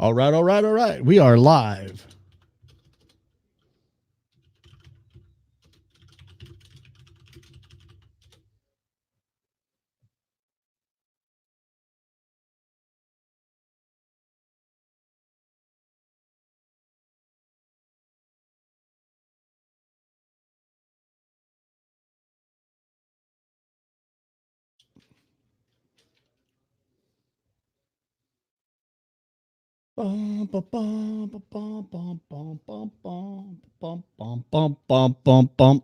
All right, all right, all right. We are live. Bum, bum, bum, bum, bum, bum, bum, bum, bum, bum, bum, bum, bum, bum.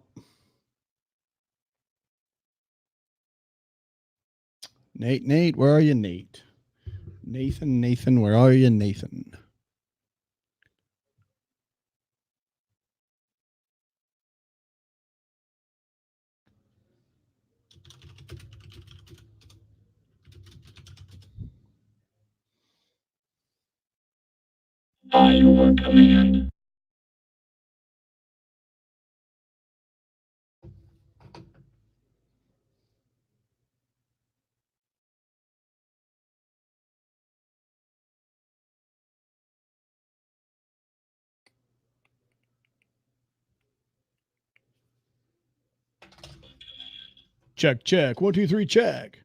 Nate, where are you, Nate? Nathan, where are you, Nathan? Your command. Check. 1, 2, 3, check.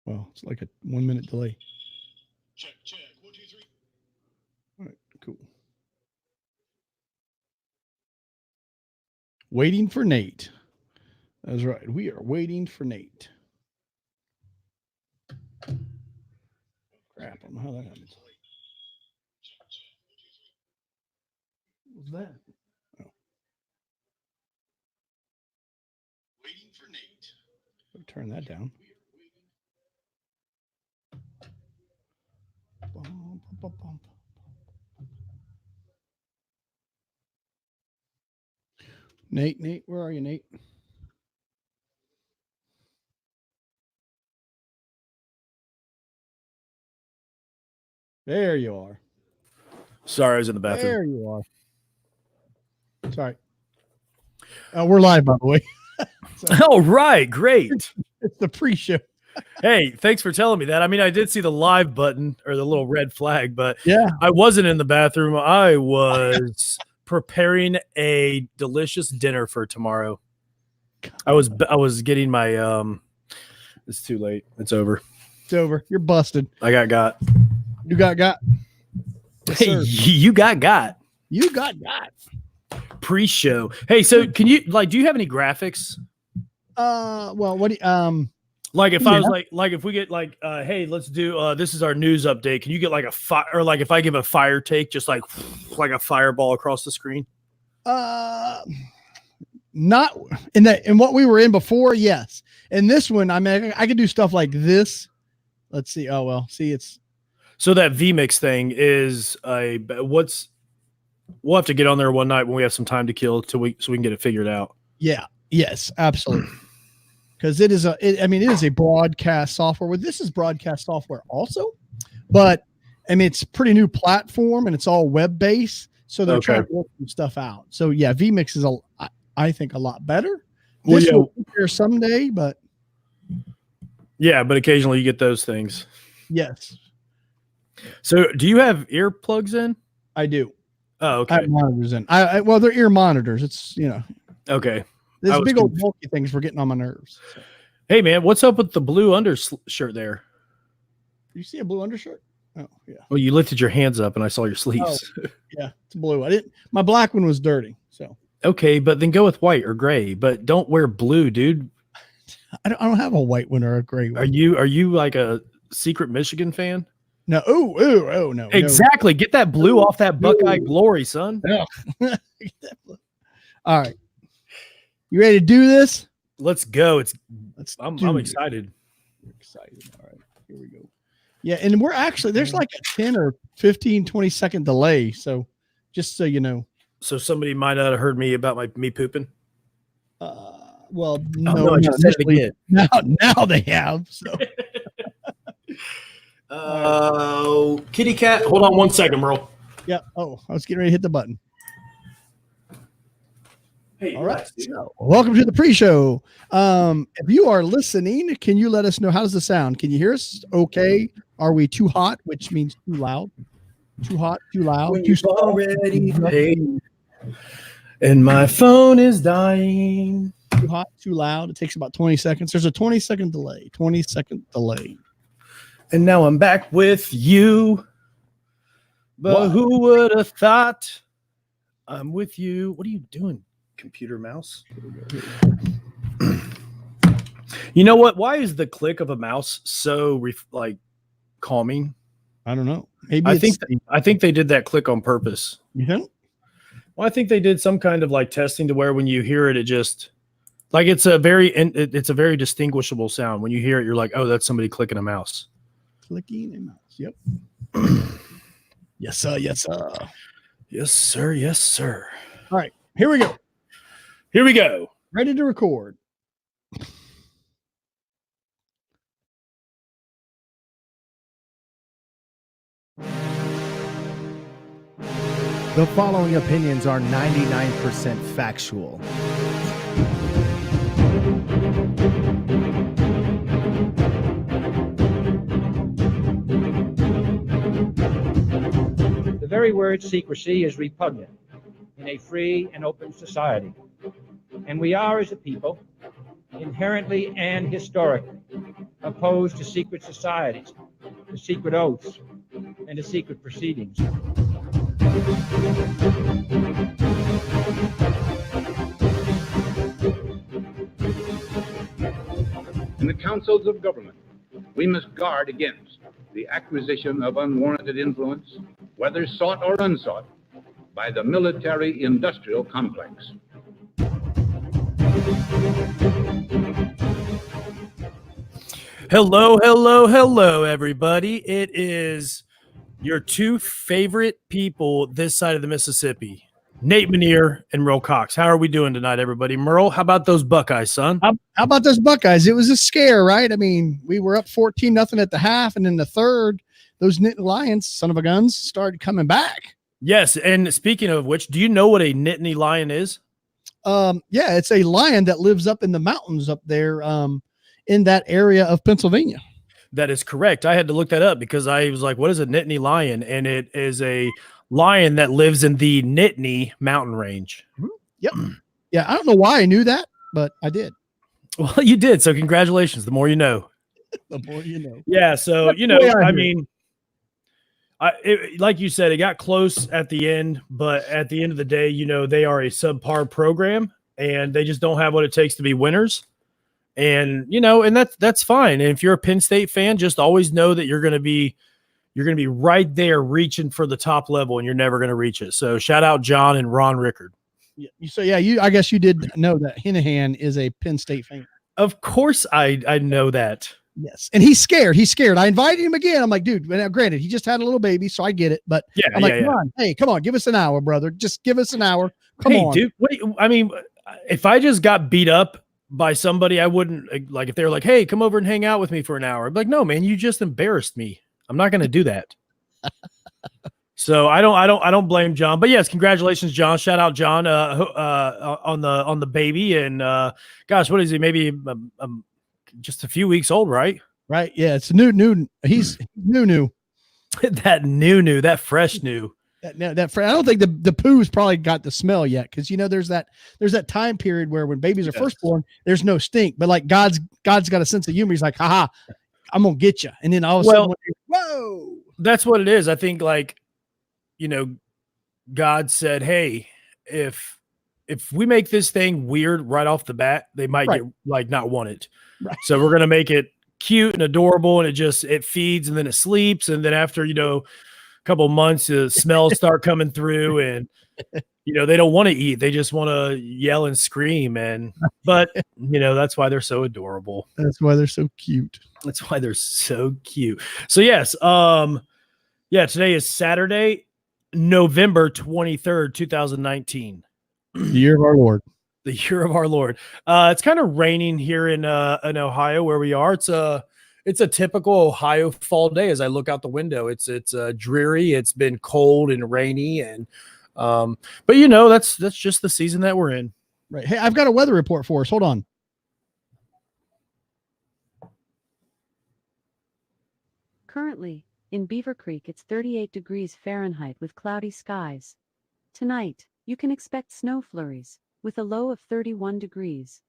Well, it's like a 1 minute delay. Check. 1, 2, 3. All right, cool. Waiting for Nate. That's right. We are waiting for Nate. Crap, I don't know how that happens. What was that? Oh. Waiting for Nate. I'll turn that down. Bum, bum, bum. Nate, where are you, Nate? There you are. Sorry, I was in the bathroom. There you are. Sorry. We're live, by the way. Oh, right. Great. It's the pre-show. Hey, thanks for telling me that. I mean, I did see the live button or the little red flag, but Yeah, I wasn't in the bathroom. I was preparing a delicious dinner for tomorrow. I was getting my it's too late. It's over. it's over. You're busted. I got. You got. Yes, Hey, sir. you got. You got. Pre-show. Hey, so can you do you have any graphics? Well, what do you, Like if Yeah. I was like if we get hey, let's do this is our news update. Can you get like a fire or like if I give a fire take, just like a fireball across the screen? not in what we were in before. Yes. In this one, I mean, I could do stuff like this. Let's see. Oh, well, see, it's So that vMix thing is we'll have to get on there one night when we have some time to kill so we can get it figured out. yeah. Yes, absolutely. Because it is a broadcast software. This is broadcast software also, but I mean, it's a pretty new platform and it's all web based. So they're trying to work some stuff out. So yeah, vMix is I think a lot better. This will be here someday, but yeah, but occasionally you get those things. yes. So do you have earplugs in? I do. Oh, okay. I have monitors in. Well, they're ear monitors. It's Okay. This big old bulky things were getting on my nerves. So. Hey man, what's up with the blue undershirt there? You see a blue undershirt? Oh yeah. Well, you lifted your hands up and I saw your sleeves. Oh, yeah, it's blue. My black one was dirty. So okay, but then go with white or gray, but don't wear blue, dude. I don't have a white one or a gray one. Are you like a secret Michigan fan? No. Oh no. Exactly. No. Get that blue off that Buckeye glory, son. No. All right. You ready to do this? Let's go. I'm You're excited. Excited. All right. Here we go. Yeah, and we're actually there's like a 10 or 15, 20 second delay. So just so you know. So somebody might not have heard me about me pooping. Well, no, I just said it again. Now they have. So Kitty cat. Hold on 1 second, Merle. yeah. Oh, I was getting ready to hit the button. Hey, all right. So, welcome to the pre-show. If you are listening, can you let us know how does the sound? Can you hear us? Okay. Are we too hot, which means too loud? Too hot, too loud, When too you've soft? already paid, and my phone is dying. Too hot, too loud. It takes about 20 seconds. There's a 20-second delay. 20-second delay. And now I'm back with you. But What? who would have thought I'm with you? What are you doing, computer mouse? You know what? Why is the click of a mouse so calming? I don't know. Maybe I think they did that click on purpose. You think? Well, I think they did some kind of like testing to where when you hear it, it just like it's a very distinguishable sound. When you hear it, you're like, oh, that's somebody clicking a mouse. Clicking a mouse. Yep. Yes, sir. Yes, sir. Yes, sir. Yes, sir. All right. Here we go. Here we go. Ready to record. The following opinions are 99% factual. The very word secrecy is repugnant in a free and open society. And we are, as a people, inherently and historically opposed to secret societies, to secret oaths, and to secret proceedings. In the councils of government, we must guard against the acquisition of unwarranted influence, whether sought or unsought, by the military-industrial complex. Hello, hello, hello, everybody. It is your two favorite people this side of the Mississippi, Nate Manier and Merle Cox. How are we doing tonight, everybody? Merle, how about those Buckeyes, son? How about those Buckeyes? It was a scare, right? I mean, we were up 14-0 at the half, and in the third, those Nittany Lions, son of a guns, started coming back. Yes, and speaking of which, do you know what a Nittany Lion is? Yeah, it's a lion that lives up in the mountains up there in that area of Pennsylvania. That is correct. I had to look that up because I was like, what is a Nittany Lion? And it is a lion that lives in the Nittany mountain range. Yep. Yeah, I don't know why I knew that, but I did. Well, you did. So congratulations. The more you know. The more you know. Yeah. So, That's you the know, way I I hear mean, like you said, it got close at the end, but at the end of the day, you know, they are a subpar program and they just don't have what it takes to be winners. And, you know, and that's fine. And if you're a Penn State fan, just always know that you're going to be right there reaching for the top level and you're never going to reach it. So shout out John and Ron Rickard. Yeah. So yeah, I guess you did know that Hinahan is a Penn State fan. Of course I know that. Yes. And he's scared. I invited him again. I'm like, dude, now granted, he just had a little baby, so I get it. But Yeah, I'm like, yeah. come on. Hey, come on, give us an hour, brother. Just give us an hour. Come Hey, on. dude, I mean, if I just got beat up by somebody, I wouldn't like if they were like, hey, come over and hang out with me for an hour. I'd be like, no, man, you just embarrassed me. I'm not going to do that. So I don't blame John, but yes, congratulations, John. Shout out John on the baby. And gosh, what is he? Maybe just a few weeks old, right? Right. Yeah. It's new. He's new. that fresh new. I don't think the poo's probably got the smell yet, because you know there's that time period where when babies are first born, there's no stink, but like God's got a sense of humor. He's like, haha, I'm gonna get you, and then all of a sudden, whoa, that's what it is. I think, like, you know, God said, hey, if we make this thing weird right off the bat, they might get like not want it. Right. So we're gonna make it cute and adorable, and it feeds and then it sleeps, and then after, you know, couple months, the smells start coming through, and you know they don't want to eat; they just want to yell and scream. But you know that's why they're so adorable. That's why they're so cute. That's why they're so cute. So yes, today is Saturday, November 23rd, 2019. The year of our Lord. The year of our Lord. It's kind of raining here in Ohio where we are. It's a typical Ohio fall day. As I look out the window, it's dreary. It's been cold and rainy, and but you know that's just the season that we're in. Right. Hey, I've got a weather report for us. Hold on. Currently, in Beaver Creek, it's 38 degrees Fahrenheit with cloudy skies. Tonight, you can expect snow flurries with a low of 31 degrees.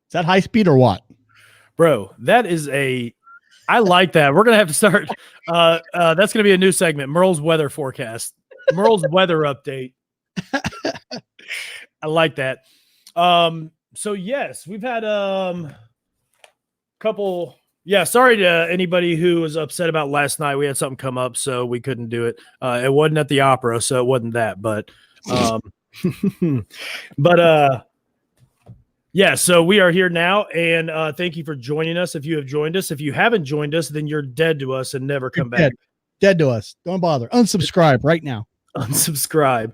Is that high speed or what? Bro, I like that. We're gonna have to start. That's gonna be a new segment. Merle's weather forecast. Merle's weather update. I like that. So yes, we've had couple. Yeah, sorry to anybody who was upset about last night. We had something come up, so we couldn't do it. It wasn't at the opera, so it wasn't that. But, yeah. So we are here now, and thank you for joining us. If you have joined us, if you haven't joined us, then you're dead to us and never come back. Dead to us. Don't bother. Unsubscribe right now. Unsubscribe.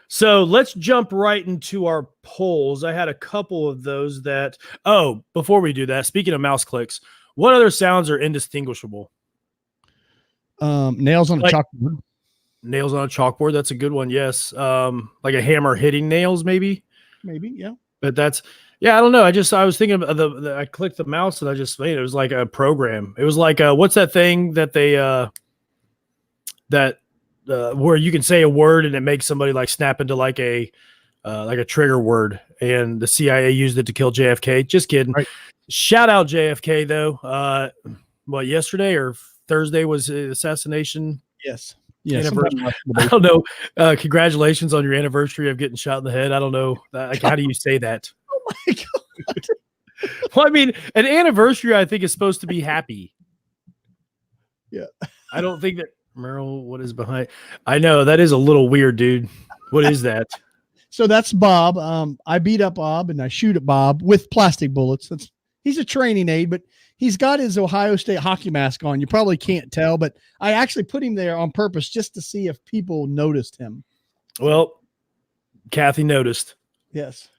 So let's jump right into our polls. I had a couple of those that, before we do that, speaking of mouse clicks, what other sounds are indistinguishable? Nails on a chalkboard. Nails on a chalkboard. That's a good one. Yes. Like a hammer hitting nails, maybe. Yeah. But I don't know. I was thinking of I clicked the mouse and I just made it. It was like a program. It was like, what's that thing that they, where you can say a word and it makes somebody like snap into like a trigger word, and the CIA used it to kill JFK. Just kidding. Right. Shout out JFK though. Yesterday or Thursday was the assassination. Yes. Anniversary. I don't know. Congratulations on your anniversary of getting shot in the head. I don't know. How do you say that? Oh my God. Well, I mean, an anniversary, I think, is supposed to be happy. Yeah. I don't think that. Merle, what is behind? I know that is a little weird, dude. What is that? So that's Bob. I beat up Bob and I shoot at Bob with plastic bullets. He's a training aide, but he's got his Ohio State hockey mask on. You probably can't tell, but I actually put him there on purpose just to see if people noticed him. Well, Kathy noticed. Yes.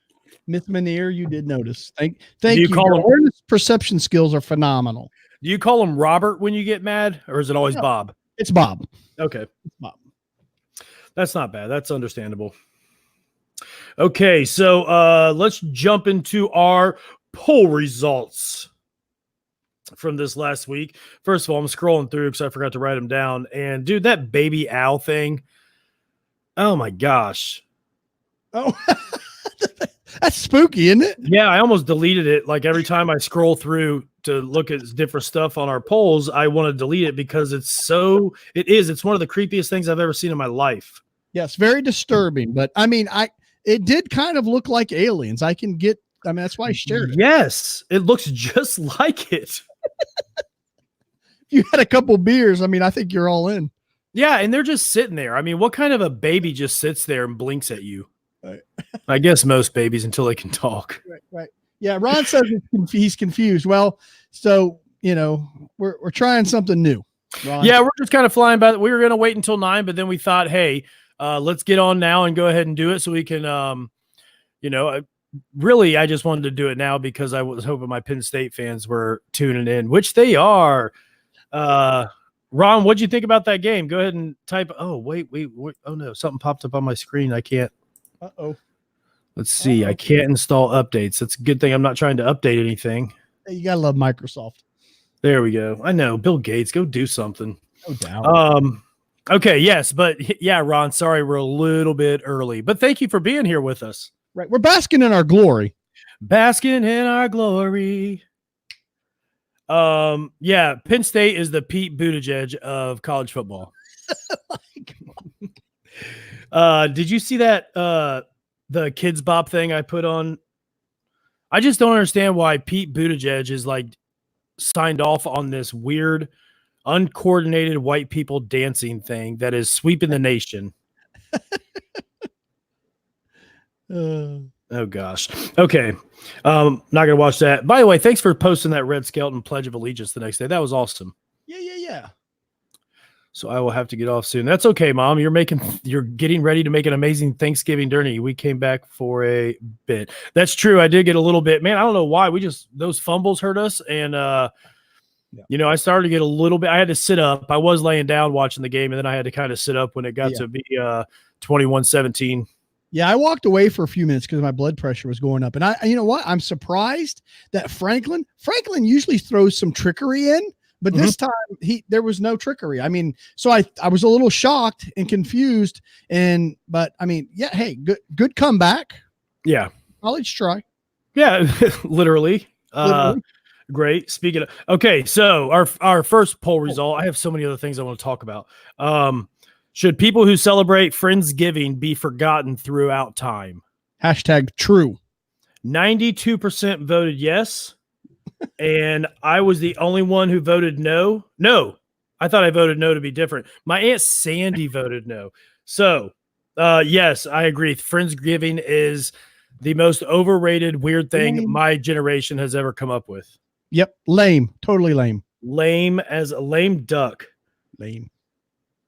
Miss Manier, you did notice. Thank you. Your awareness perception skills are phenomenal. Do you call him Robert when you get mad, or is it always Bob? It's Bob. Okay. It's Bob. That's not bad. That's understandable. Okay, so let's jump into our poll results from this last week. First of all, I'm scrolling through because I forgot to write them down. And dude, that baby owl thing. Oh my gosh. Oh, that's spooky, isn't it? Yeah, I almost deleted it. Like every time I scroll through to look at different stuff on our polls, I want to delete it because it's one of the creepiest things I've ever seen in my life. Yes, very disturbing. But I mean, it did kind of look like aliens. That's why I shared it. Yes, it looks just like it. You had a couple beers. I mean, I think you're all in. Yeah, and they're just sitting there. I mean, what kind of a baby just sits there and blinks at you? Right. I guess most babies until they can talk. Right. Yeah, Ron says he's confused. Well, so, we're trying something new. Ron. Yeah, we're just kind of flying by. We were going to wait until 9, but then we thought, hey, let's get on now and go ahead and do it so we can, really, I just wanted to do it now because I was hoping my Penn State fans were tuning in, which they are. Ron, what'd you think about that game? Go ahead and type. Oh, wait. Oh, no, something popped up on my screen. I can't. Uh-oh. Let's see. I can't install updates. That's a good thing I'm not trying to update anything. You got to love Microsoft. There we go. I know. Bill Gates, go do something. No doubt. Okay, yes. But yeah, Ron, sorry we're a little bit early. But thank you for being here with us. Right. We're basking in our glory. Basking in our glory. Yeah, Penn State is the Pete Buttigieg of college football. Did you see that the Kids Bop thing I put on? I just don't understand why Pete Buttigieg is like signed off on this weird, uncoordinated white people dancing thing that is sweeping the nation. Oh gosh. Okay. Not gonna watch that. By the way, thanks for posting that Red Skelton Pledge of Allegiance the next day. That was awesome. Yeah. So I will have to get off soon. That's okay, Mom. You're getting ready to make an amazing Thanksgiving dinner. We came back for a bit. That's true. I did get a little bit. Man, I don't know why. Those fumbles hurt us. And I started to get a little bit. I had to sit up. I was laying down watching the game, and then I had to kind of sit up when it got to be 21-17. Yeah, I walked away for a few minutes because my blood pressure was going up. And you know what? I'm surprised that Franklin usually throws some trickery in, but this time there was no trickery. I mean, so I was a little shocked and confused. But I mean, yeah, hey, good comeback. Yeah. College try. Yeah, literally. Great. Speaking of, okay, so our first poll result, I have so many other things I want to talk about. Should people who celebrate Friendsgiving be forgotten throughout time? Hashtag true. 92% voted yes. And I was the only one who voted no. No, I thought I voted no to be different. My Aunt Sandy voted no. So, yes, I agree. Friendsgiving is the most overrated, weird thing my generation has ever come up with. Yep. Lame. Totally lame. Lame as a lame duck. Lame.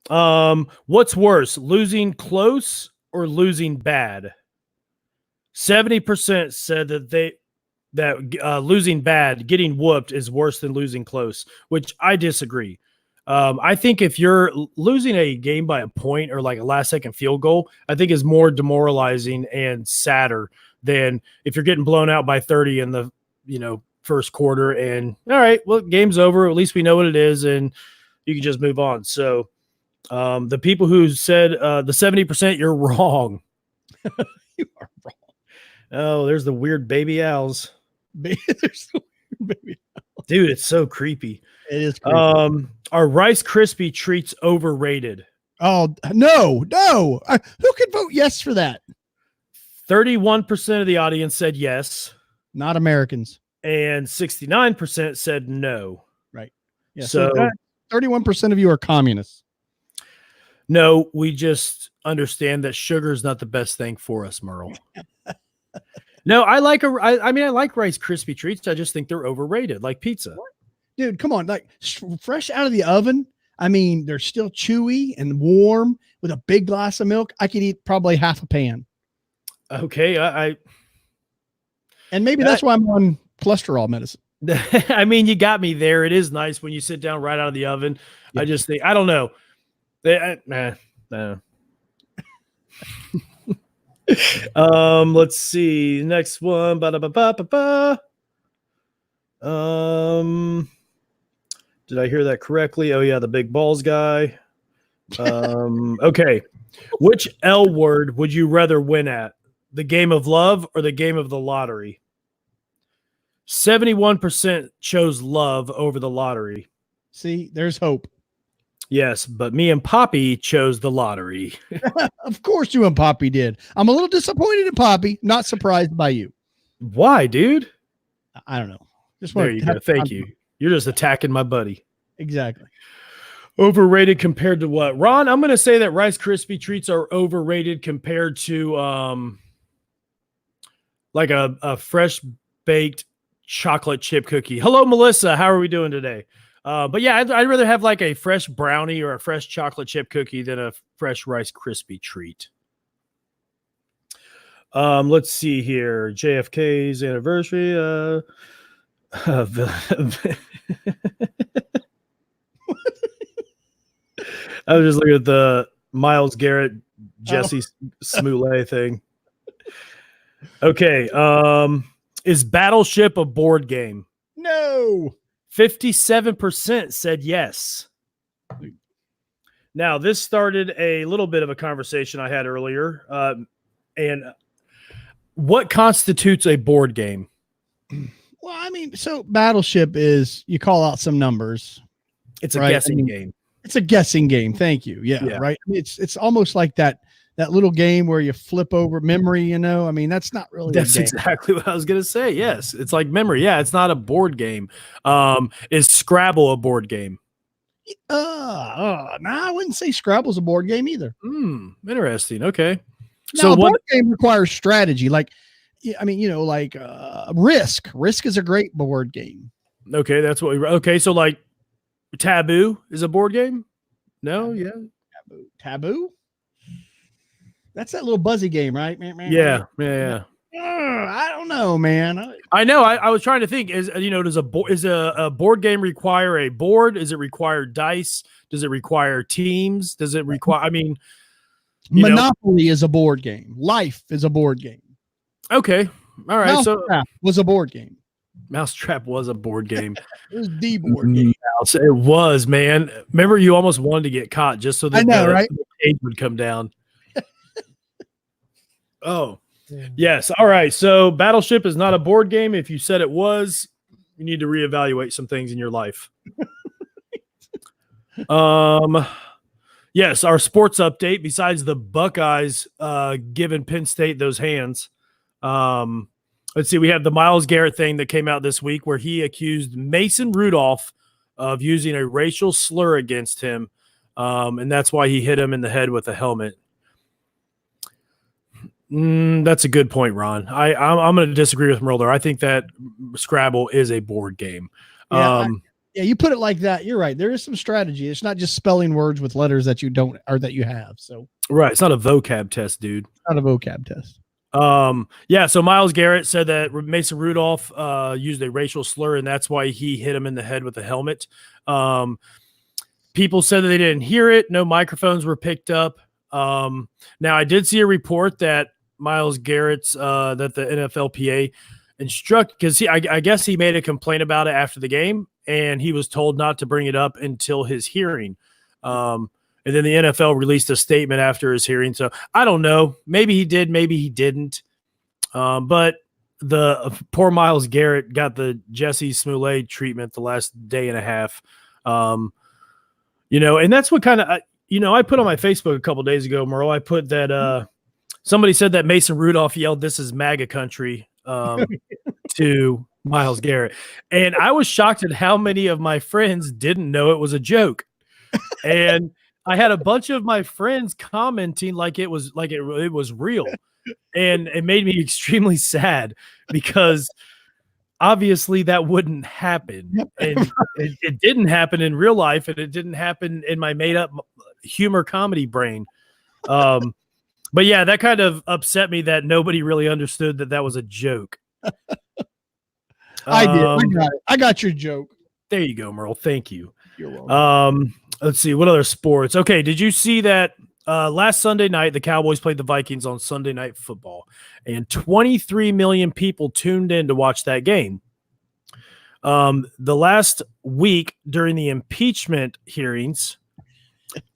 What's worse, losing close or losing bad? 70% said that losing bad, getting whooped, is worse than losing close, which I disagree. I think if you're losing a game by a point or like a last second field goal, I think is more demoralizing and sadder than if you're getting blown out by 30 in the, first quarter and all right, well, game's over. At least we know what it is and you can just move on. So the people who said the 70%, you're wrong. You are wrong. Oh, there's the weird baby owls. There's the weird baby owls. Dude, it's so creepy. It is creepy. Are Rice Krispie treats overrated? Oh, no. Who could vote yes for that? 31% of the audience said yes. Not Americans. And 69% said no. Right. Yeah. So 31% of you are communists. No, we just understand that sugar is not the best thing for us, Merle. No, I like Rice Krispie treats. I just think they're overrated, like pizza. Dude, come on. Like fresh out of the oven. I mean, they're still chewy and warm with a big glass of milk. I could eat probably half a pan. Okay. And maybe that's why I'm on cholesterol medicine. I mean, you got me there. It is nice when you sit down right out of the oven. Yeah. I just think, I don't know. Let's see. Next one. Did I hear that correctly? Oh, yeah, the big balls guy. Okay. Which L word would you rather win at? The game of love or the game of the lottery? 71% chose love over the lottery. See, there's hope. Yes, but me and Poppy chose the lottery. Of course you and Poppy did. I'm a little disappointed in Poppy. Not surprised by you. Why, dude? I don't know. Just there you go. Thank you. You're just attacking my buddy. Exactly. Overrated compared to what? Ron, I'm going to say that Rice Krispie treats are overrated compared to like a fresh baked chocolate chip cookie. Hello, Melissa. How are we doing today? But yeah, I'd rather have like a fresh brownie or a fresh chocolate chip cookie than a fresh Rice Krispie treat. Let's see here. JFK's anniversary. I was just looking at the Myles Garrett, Jesse Smollett thing. Okay. Is Battleship a board game? No. 57% said yes. Now, this started a little bit of a conversation I had earlier. And what constitutes a board game? Well, I mean, so Battleship is you call out some numbers. It's a guessing game. It's a guessing game. Thank you. Yeah. Right. I mean, it's almost like that little game where you flip over memory, I mean, that's not really that's exactly what I was going to say. Yes. It's like memory. Yeah. It's not a board game. Is Scrabble a board game? No, I wouldn't say Scrabble's a board game either. Interesting. Okay. Now, so a board game requires strategy. Like, I mean, Risk. Risk is a great board game. Okay. That's what okay. So like Taboo is a board game? No. Yeah. Taboo? That's that little buzzy game, right? Yeah. I don't know, man. I know. I was trying to think. Does a board game require a board? Does it require dice? Does it require teams? Does it require? I mean, Monopoly is a board game. Life is a board game. Okay. All right. Mousetrap was a board game. Mousetrap was a board game. It was the board game. It was, man. Remember, you almost wanted to get caught just so that right? the page would come down. Oh, yes. All right. So Battleship is not a board game. If you said it was, you need to reevaluate some things in your life. Yes, our sports update, besides the Buckeyes giving Penn State those hands. Let's see, we have the Myles Garrett thing that came out this week where he accused Mason Rudolph of using a racial slur against him, and that's why he hit him in the head with a helmet. That's a good point, Ron. I'm going to disagree with Merler. I think that Scrabble is a board game. Yeah, you put it like that. You're right. There is some strategy. It's not just spelling words with letters that you don't or that you have. So right, it's not a vocab test, dude. It's not a vocab test. Yeah. So Myles Garrett said that Mason Rudolph used a racial slur, and that's why he hit him in the head with a helmet. People said that they didn't hear it. No microphones were picked up. Now I did see a report that Myles Garrett's that the NFLPA instruct because I guess he made a complaint about it after the game, and he was told not to bring it up until his hearing. And then the NFL released a statement after his hearing. So I don't know. Maybe he did, maybe he didn't. But the poor Myles Garrett got the Jesse Smollett treatment the last day and a half. And that's what kind of I put on my Facebook a couple days ago, Merle. I put that somebody said that Mason Rudolph yelled, "This is MAGA country," to Myles Garrett. And I was shocked at how many of my friends didn't know it was a joke. And I had a bunch of my friends commenting like it was real. And it made me extremely sad because obviously that wouldn't happen. And it didn't happen in real life, and it didn't happen in my made up humor comedy brain. But yeah, that kind of upset me that nobody really understood that was a joke. I did. I got your joke. There you go, Merle. Thank you. You're welcome. Let's see. What other sports? Okay. Did you see that last Sunday night, the Cowboys played the Vikings on Sunday Night Football, and 23 million people tuned in to watch that game. The last week during the impeachment hearings,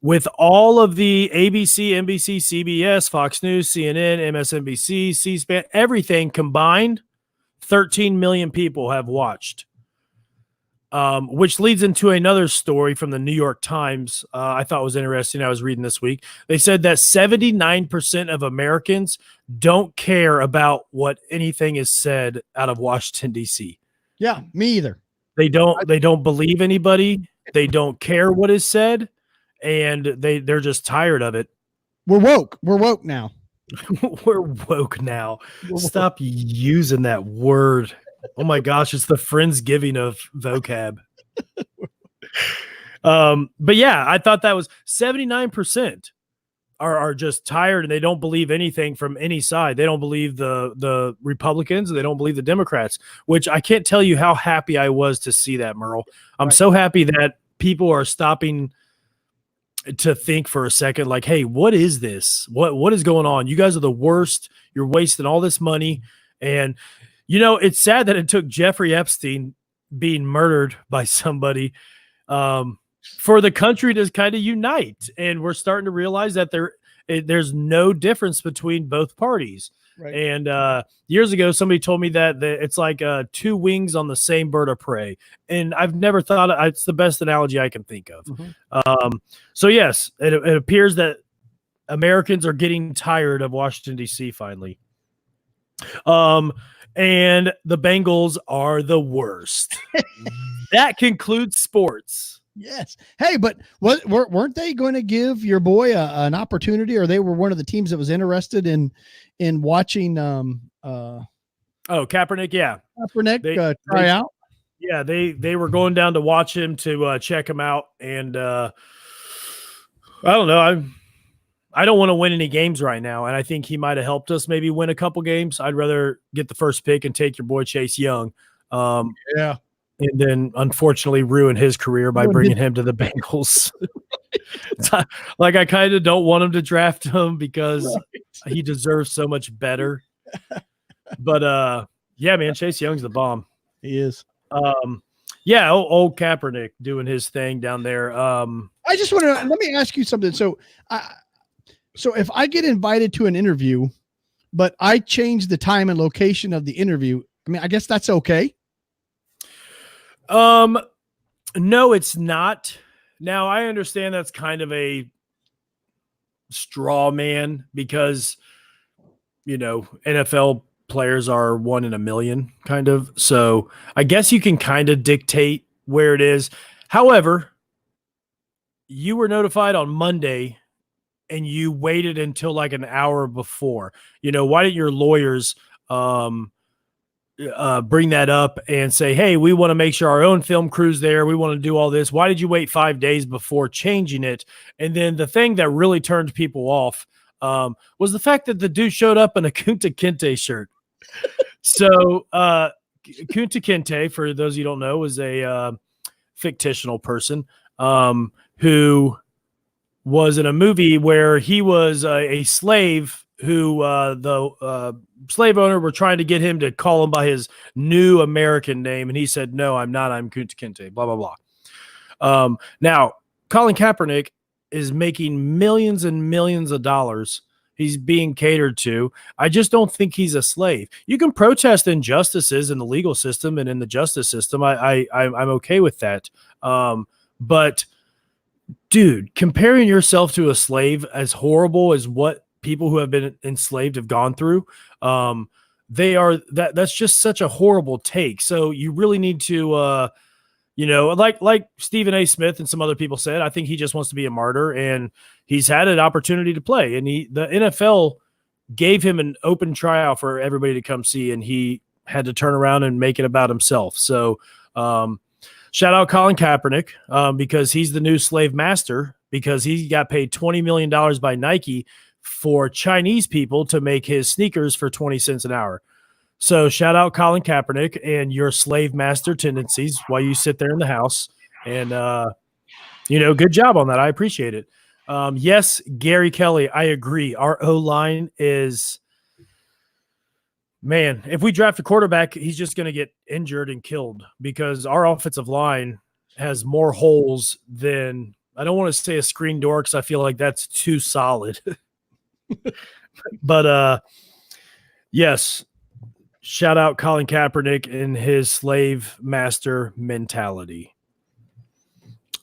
with all of the ABC, NBC, CBS, Fox News, CNN, MSNBC, C-SPAN, everything combined, 13 million people have watched. Which leads into another story from the New York Times I thought was interesting. I was reading this week. They said that 79% of Americans don't care about what anything is said out of Washington, D.C. Yeah, me either. They don't believe anybody. They don't care what is said, and they're just tired of it. We're woke. We're woke now. We're woke now. Stop using that word. Oh my gosh, it's the Friendsgiving of vocab. But yeah, I thought that was 79% are just tired, and they don't believe anything from any side. They don't believe the Republicans, and they don't believe the Democrats, which I can't tell you how happy I was to see that, Merle. I'm so happy that people are stopping to think for a second, like, hey, what is this? What is going on? You guys are the worst. You're wasting all this money. And it's sad that it took Jeffrey Epstein being murdered by somebody for the country to kind of unite. And we're starting to realize that there's no difference between both parties. Right. And years ago, somebody told me that it's like two wings on the same bird of prey. And I've never thought it's the best analogy I can think of. Mm-hmm. So yes, it appears that Americans are getting tired of Washington, D.C. finally. And the Bengals are the worst. That concludes sports. Yes. Hey, but weren't they going to give your boy an opportunity, or they were one of the teams that was interested in watching? Kaepernick. Yeah, Kaepernick try out. Yeah, they were going down to watch him to check him out, and I don't know. I don't want to win any games right now, and I think he might have helped us maybe win a couple games. I'd rather get the first pick and take your boy Chase Young. Yeah. And then unfortunately ruin his career by bringing him to the Bengals. Like, I kind of don't want him to draft him because he deserves so much better. But yeah, man, Chase Young's the bomb. He is. Yeah, old Kaepernick doing his thing down there. I just want to let me ask you something. So if I get invited to an interview, but I change the time and location of the interview, I mean, I guess that's okay. No, it's not. Now, I understand that's kind of a straw man because, NFL players are 1 in a million kind of. So I guess you can kind of dictate where it is. However, you were notified on Monday and you waited until like an hour before. Why didn't your lawyers bring that up and say, hey, we want to make sure our own film crew's there. We want to do all this. Why did you wait 5 days before changing it? And then the thing that really turned people off was the fact that the dude showed up in a Kunta Kinte shirt. So Kunta Kinte, for those of you who don't know, is a fictional person who was in a movie where he was a slave who the slave owner were trying to get him to call him by his new American name. And he said, no, I'm not. I'm Kunta Kinte, blah, blah, blah. Now, Colin Kaepernick is making millions and millions of dollars. He's being catered to. I just don't think he's a slave. You can protest injustices in the legal system and in the justice system. I'm okay with that. But dude, comparing yourself to a slave, as horrible as what people who have been enslaved have gone through, that's just such a horrible take. So you really need to, like Stephen A. Smith and some other people said, I think he just wants to be a martyr, and he's had an opportunity to play. And the NFL gave him an open tryout for everybody to come see, and he had to turn around and make it about himself. So shout out Colin Kaepernick because he's the new slave master, because he got paid $20 million by Nike for Chinese people to make his sneakers for 20 cents an hour. So shout out Colin Kaepernick and your slave master tendencies while you sit there in the house. And, good job on that. I appreciate it. Yes, Gary Kelly, I agree. Our O-line is, man, if we draft a quarterback, he's just going to get injured and killed because our offensive line has more holes than, I don't want to say a screen door because I feel like that's too solid. But yes, shout out Colin Kaepernick and his slave master mentality.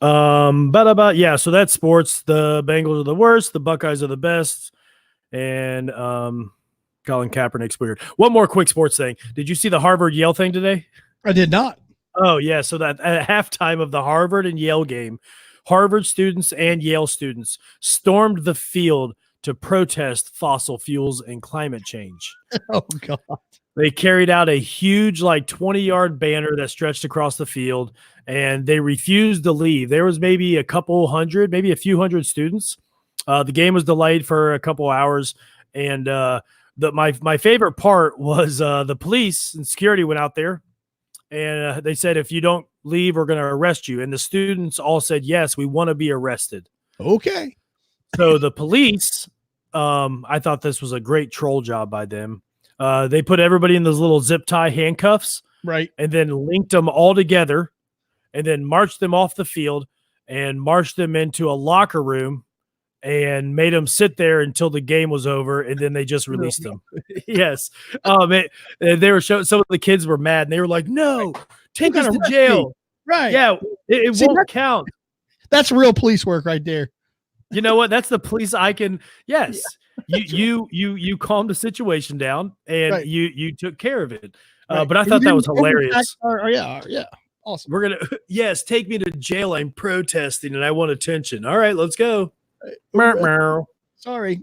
Yeah, so that's sports. The Bengals are the worst, the Buckeyes are the best, and Colin Kaepernick's weird. One more quick sports thing. Did you see the Harvard Yale thing today? I did not. Oh yeah, so that at halftime of the Harvard and Yale game, Harvard students and Yale students stormed the field to protest fossil fuels and climate change. Oh, God. They carried out a huge, 20-yard banner that stretched across the field, and they refused to leave. There was maybe a couple hundred, maybe a few hundred students. The game was delayed for a couple hours, and my favorite part was the police and security went out there, and they said, if you don't leave, we're going to arrest you. And the students all said, yes, we want to be arrested. Okay. So the police, I thought this was a great troll job by them. They put everybody in those little zip tie handcuffs, right, and then linked them all together, and then marched them off the field and marched them into a locker room and made them sit there until the game was over, and then they just released them. Yes. They were showing, some of the kids were mad, and they were like, no, take us to jail. Right. Yeah, it won't count. That's real police work right there. You know what? That's the police icon. Yes. Yeah. You calmed the situation down and right. you took care of it. Right. But I thought that was hilarious. Yeah. Awesome. We're going to, yes, take me to jail. I'm protesting and I want attention. All right, let's go. Sorry.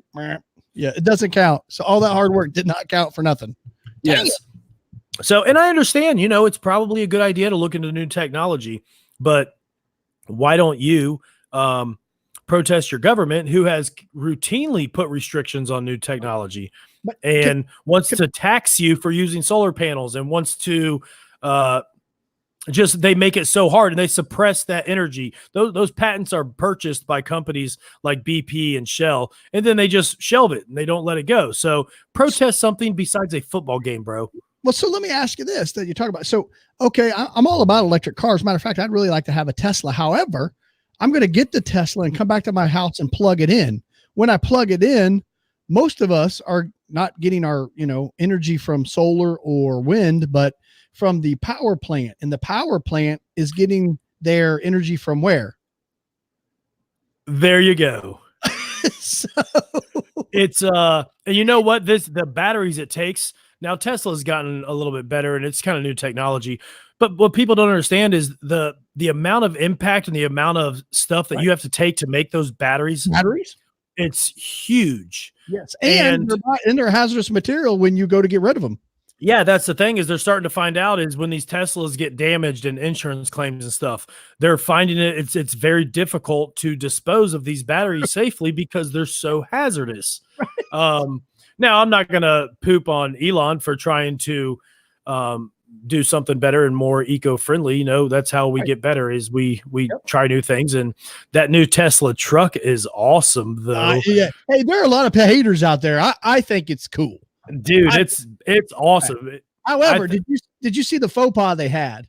Yeah, it doesn't count. So all that hard work did not count for nothing. Yes. So, and I understand, it's probably a good idea to look into new technology, but why don't you, protest your government who has routinely put restrictions on new technology and wants to tax you for using solar panels and wants to just they make it so hard and they suppress that energy. Those patents are purchased by companies like BP and Shell, and then they just shelve it and they don't let it go. So protest something besides a football game, bro. Well, so let me ask you this that you talk about. So, okay, I'm all about electric cars. Matter of fact, I'd really like to have a Tesla. However, I'm going to get the Tesla and come back to my house and plug it in. When I plug it in, most of us are not getting our, energy from solar or wind, but from the power plant. And the power plant is getting their energy from where? There you go. So It's and you know what? The batteries it takes. Now Tesla's gotten a little bit better and it's kind of new technology. But what people don't understand is the amount of impact and the amount of stuff that you have to take to make those batteries. It's huge. Yes. And they're hazardous material when you go to get rid of them. Yeah, that's the thing is they're starting to find out is when these Teslas get damaged and insurance claims and stuff, they're finding it's very difficult to dispose of these batteries safely because they're so hazardous. Now I'm not going to poop on Elon for trying to do something better and more eco-friendly. That's how we get better is we try new things. And that new Tesla truck is awesome though. Yeah. Hey, there are a lot of haters out there. I think it's cool. Dude, it's awesome. However, did you see the faux pas they had?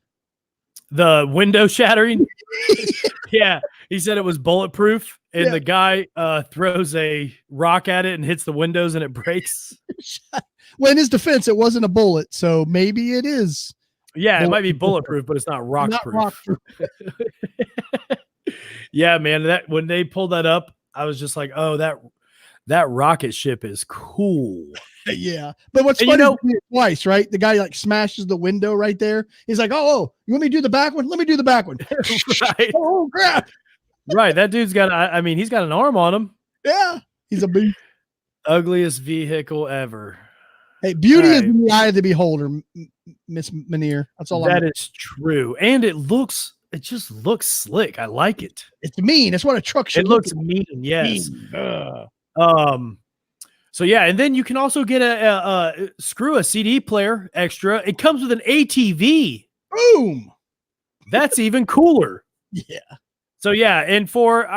The window shattering? Yeah. He said it was bulletproof and the guy throws a rock at it and hits the windows and it breaks. Well, in his defense, it wasn't a bullet, so maybe it is. Yeah, it might be bulletproof, but it's not rock-proof. Yeah, man, that when they pulled that up, I was just like, oh, that rocket ship is cool. Yeah. But what's funny twice, right? The guy like smashes the window right there. He's like, oh, you want me to do the back one? Let me do the back one. Right. Oh, crap. Right. That dude's got, he's got an arm on him. Yeah. He's a beast. Ugliest vehicle ever. Hey, beauty is in the eye of the beholder, Miss Manier. That's all. That is true. And it just looks slick. I like it. It's mean. It's what a truck should look. It looks mean. Yes. So yeah, and then you can also get a CD player extra. It comes with an ATV. Boom. That's even cooler. Yeah. So yeah, and for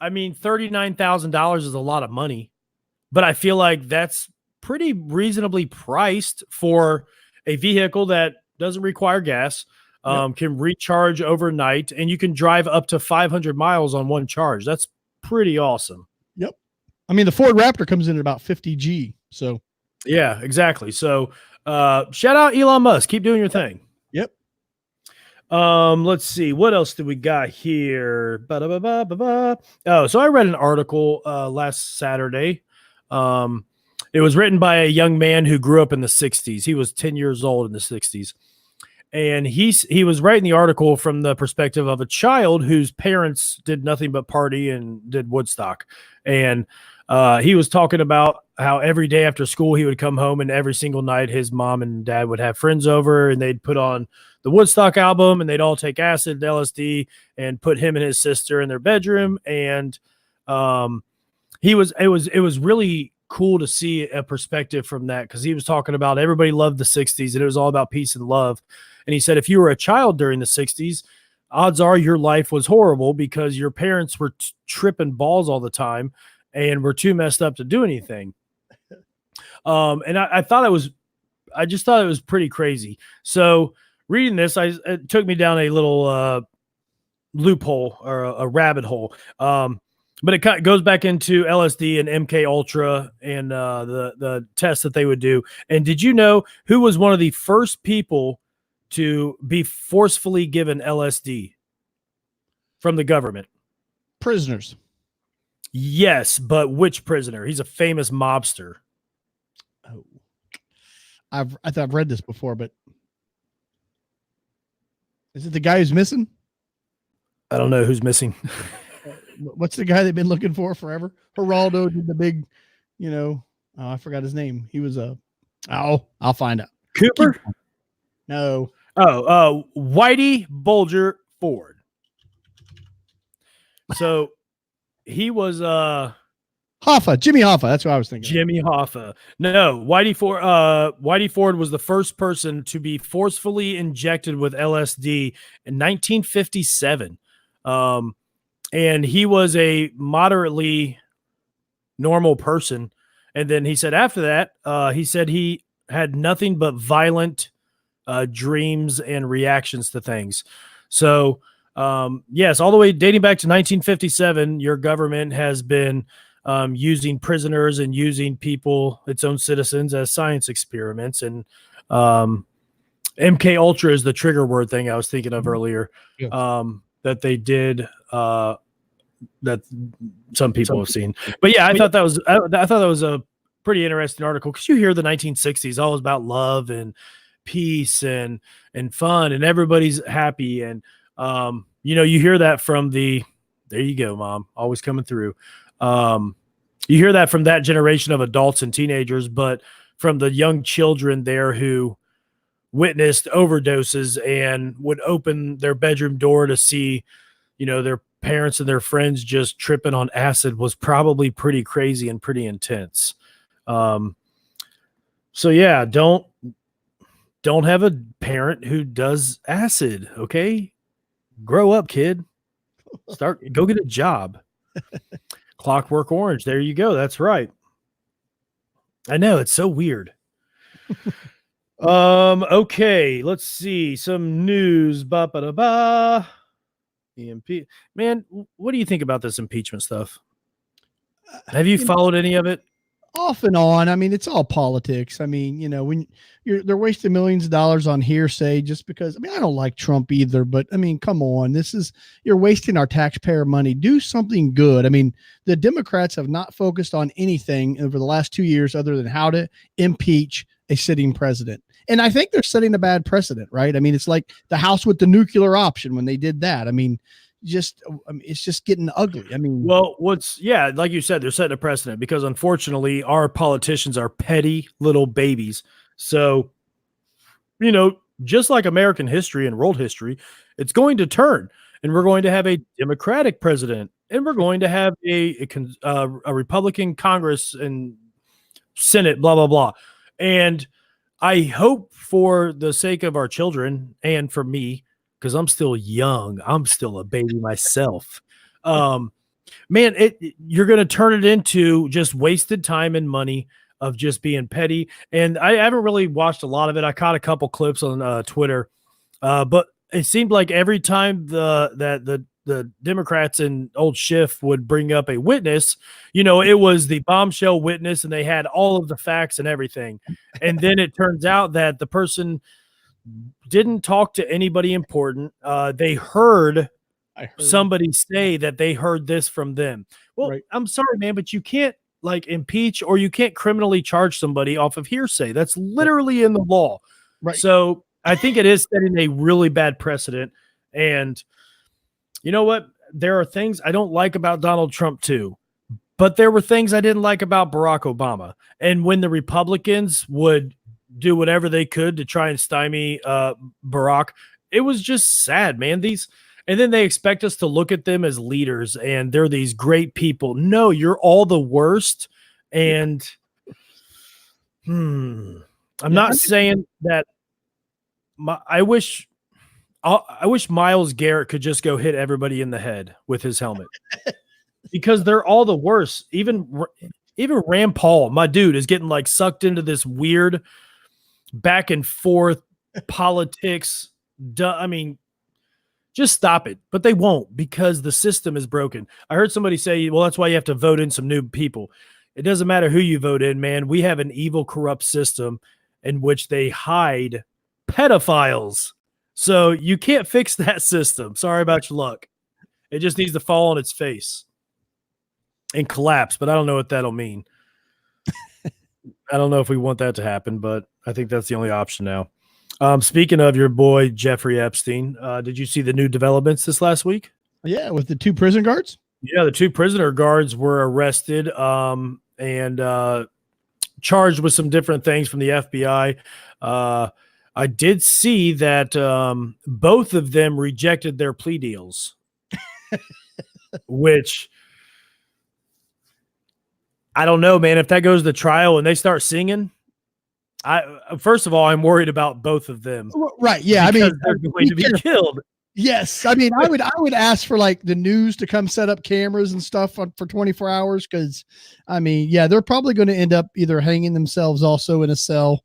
$39,000 is a lot of money, but I feel like that's pretty reasonably priced for a vehicle that doesn't require gas, can recharge overnight, and you can drive up to 500 miles on one charge. That's pretty awesome. Yep. The Ford Raptor comes in at about 50 G. So yeah, exactly. So shout out Elon Musk. Keep doing your thing. Yep. Let's see. What else do we got here? Oh, so I read an article last Saturday. It was written by a young man who grew up in the 60s. He was 10 years old in the 60s. And he was writing the article from the perspective of a child whose parents did nothing but party and did Woodstock. And he was talking about how every day after school he would come home and every single night his mom and dad would have friends over and they'd put on the Woodstock album and they'd all take acid, LSD, and put him and his sister in their bedroom. And it was really cool to see a perspective from that because he was talking about everybody loved the 60s and it was all about peace and love. And he said, if you were a child during the 60s, odds are your life was horrible because your parents were tripping balls all the time and were too messed up to do anything. And I just thought it was pretty crazy. So reading this, it took me down a little loophole or a rabbit hole. But it kind of goes back into LSD and MK Ultra and the tests that they would do. And did you know who was one of the first people to be forcefully given LSD from the government? Prisoners. Yes, but which prisoner? He's a famous mobster. Oh, I thought I've read this before, but is it the guy who's missing? I don't know who's missing. What's the guy they've been looking for forever? Geraldo did the big, I forgot his name. He was I'll find out. Cooper? No. Oh, Whitey Bulger Ford. So he was Hoffa, Jimmy Hoffa. That's what I was thinking. Jimmy Hoffa. No, Whitey Ford was the first person to be forcefully injected with LSD in 1957. And he was a moderately normal person. And then he said after that, he said he had nothing but violent dreams and reactions to things. So, yes, all the way dating back to 1957, your government has been using prisoners and using people, its own citizens, as science experiments. And MK Ultra is the trigger word thing I was thinking of earlier. Yes. That they did that some people have seen. But yeah, I thought that was a pretty interesting article, because you hear the 1960s all about love and peace and fun, and everybody's happy. And you hear that from there you go, Mom, always coming through. You hear that from that generation of adults and teenagers, but from the young children there who witnessed overdoses and would open their bedroom door to see, their parents and their friends just tripping on acid, was probably pretty crazy and pretty intense. So yeah, don't have a parent who does acid. Okay. Grow up, kid. Go get a job. Clockwork Orange. There you go. That's right. I know, it's so weird. Okay, let's see some news. EMP. Man, what do you think about this impeachment stuff? Have you followed any of it? Off and on. I mean, it's all politics. I mean, when they're wasting millions of dollars on hearsay just because. I mean, I don't like Trump either, but I mean, come on, you're wasting our taxpayer money. Do something good. I mean, the Democrats have not focused on anything over the last 2 years other than how to impeach a sitting president. And I think they're setting a bad precedent, right? I mean, it's like the House with the nuclear option when they did that. I mean, it's just getting ugly. I mean, well, like you said, they're setting a precedent because unfortunately our politicians are petty little babies. So, just like American history and world history, it's going to turn, and we're going to have a Democratic president, and we're going to have a Republican Congress and Senate, blah, blah, blah. And I hope, for the sake of our children and for me, because I'm still young, I'm still a baby myself. Man, you're going to turn it into just wasted time and money of just being petty. And I haven't really watched a lot of it. I caught a couple clips on Twitter, but it seemed like every time the Democrats and old Schiff would bring up a witness, it was the bombshell witness, and they had all of the facts and everything. And then it turns out that the person didn't talk to anybody important. They heard somebody say that they heard this from them. Well, right. I'm sorry, man, but you can't impeach, or you can't criminally charge somebody off of hearsay. That's literally in the law. Right. So I think it is setting a really bad precedent. And you know what? There are things I don't like about Donald Trump too, but there were things I didn't like about Barack Obama. And when the Republicans would do whatever they could to try and stymie Barack, it was just sad, man. And then they expect us to look at them as leaders, and they're these great people. No, you're all the worst. And I'm not saying that. I wish Myles Garrett could just go hit everybody in the head with his helmet, because they're all the worst. Even Rand Paul, my dude, is getting sucked into this weird back and forth politics. I mean, just stop it. But they won't, because the system is broken. I heard somebody say, well, that's why you have to vote in some new people. It doesn't matter who you vote in, man. We have an evil, corrupt system in which they hide pedophiles. So you can't fix that system. Sorry about your luck. It just needs to fall on its face and collapse. But I don't know what that'll mean. I don't know if we want that to happen, but I think that's the only option now. Speaking of your boy, Jeffrey Epstein, did you see the new developments this last week? Yeah, with the 2 prison guards? Yeah, the 2 prisoner guards were arrested and charged with some different things from the FBI. I did see that both of them rejected their plea deals, which I don't know, man. If that goes to trial and they start singing, first of all, I'm worried about both of them. Right. Yeah. I mean, they're going to be killed. Yes. I mean, I would ask for like the news to come set up cameras and stuff for 24 hours. Cause I mean, yeah, they're probably going to end up either hanging themselves also in a cell.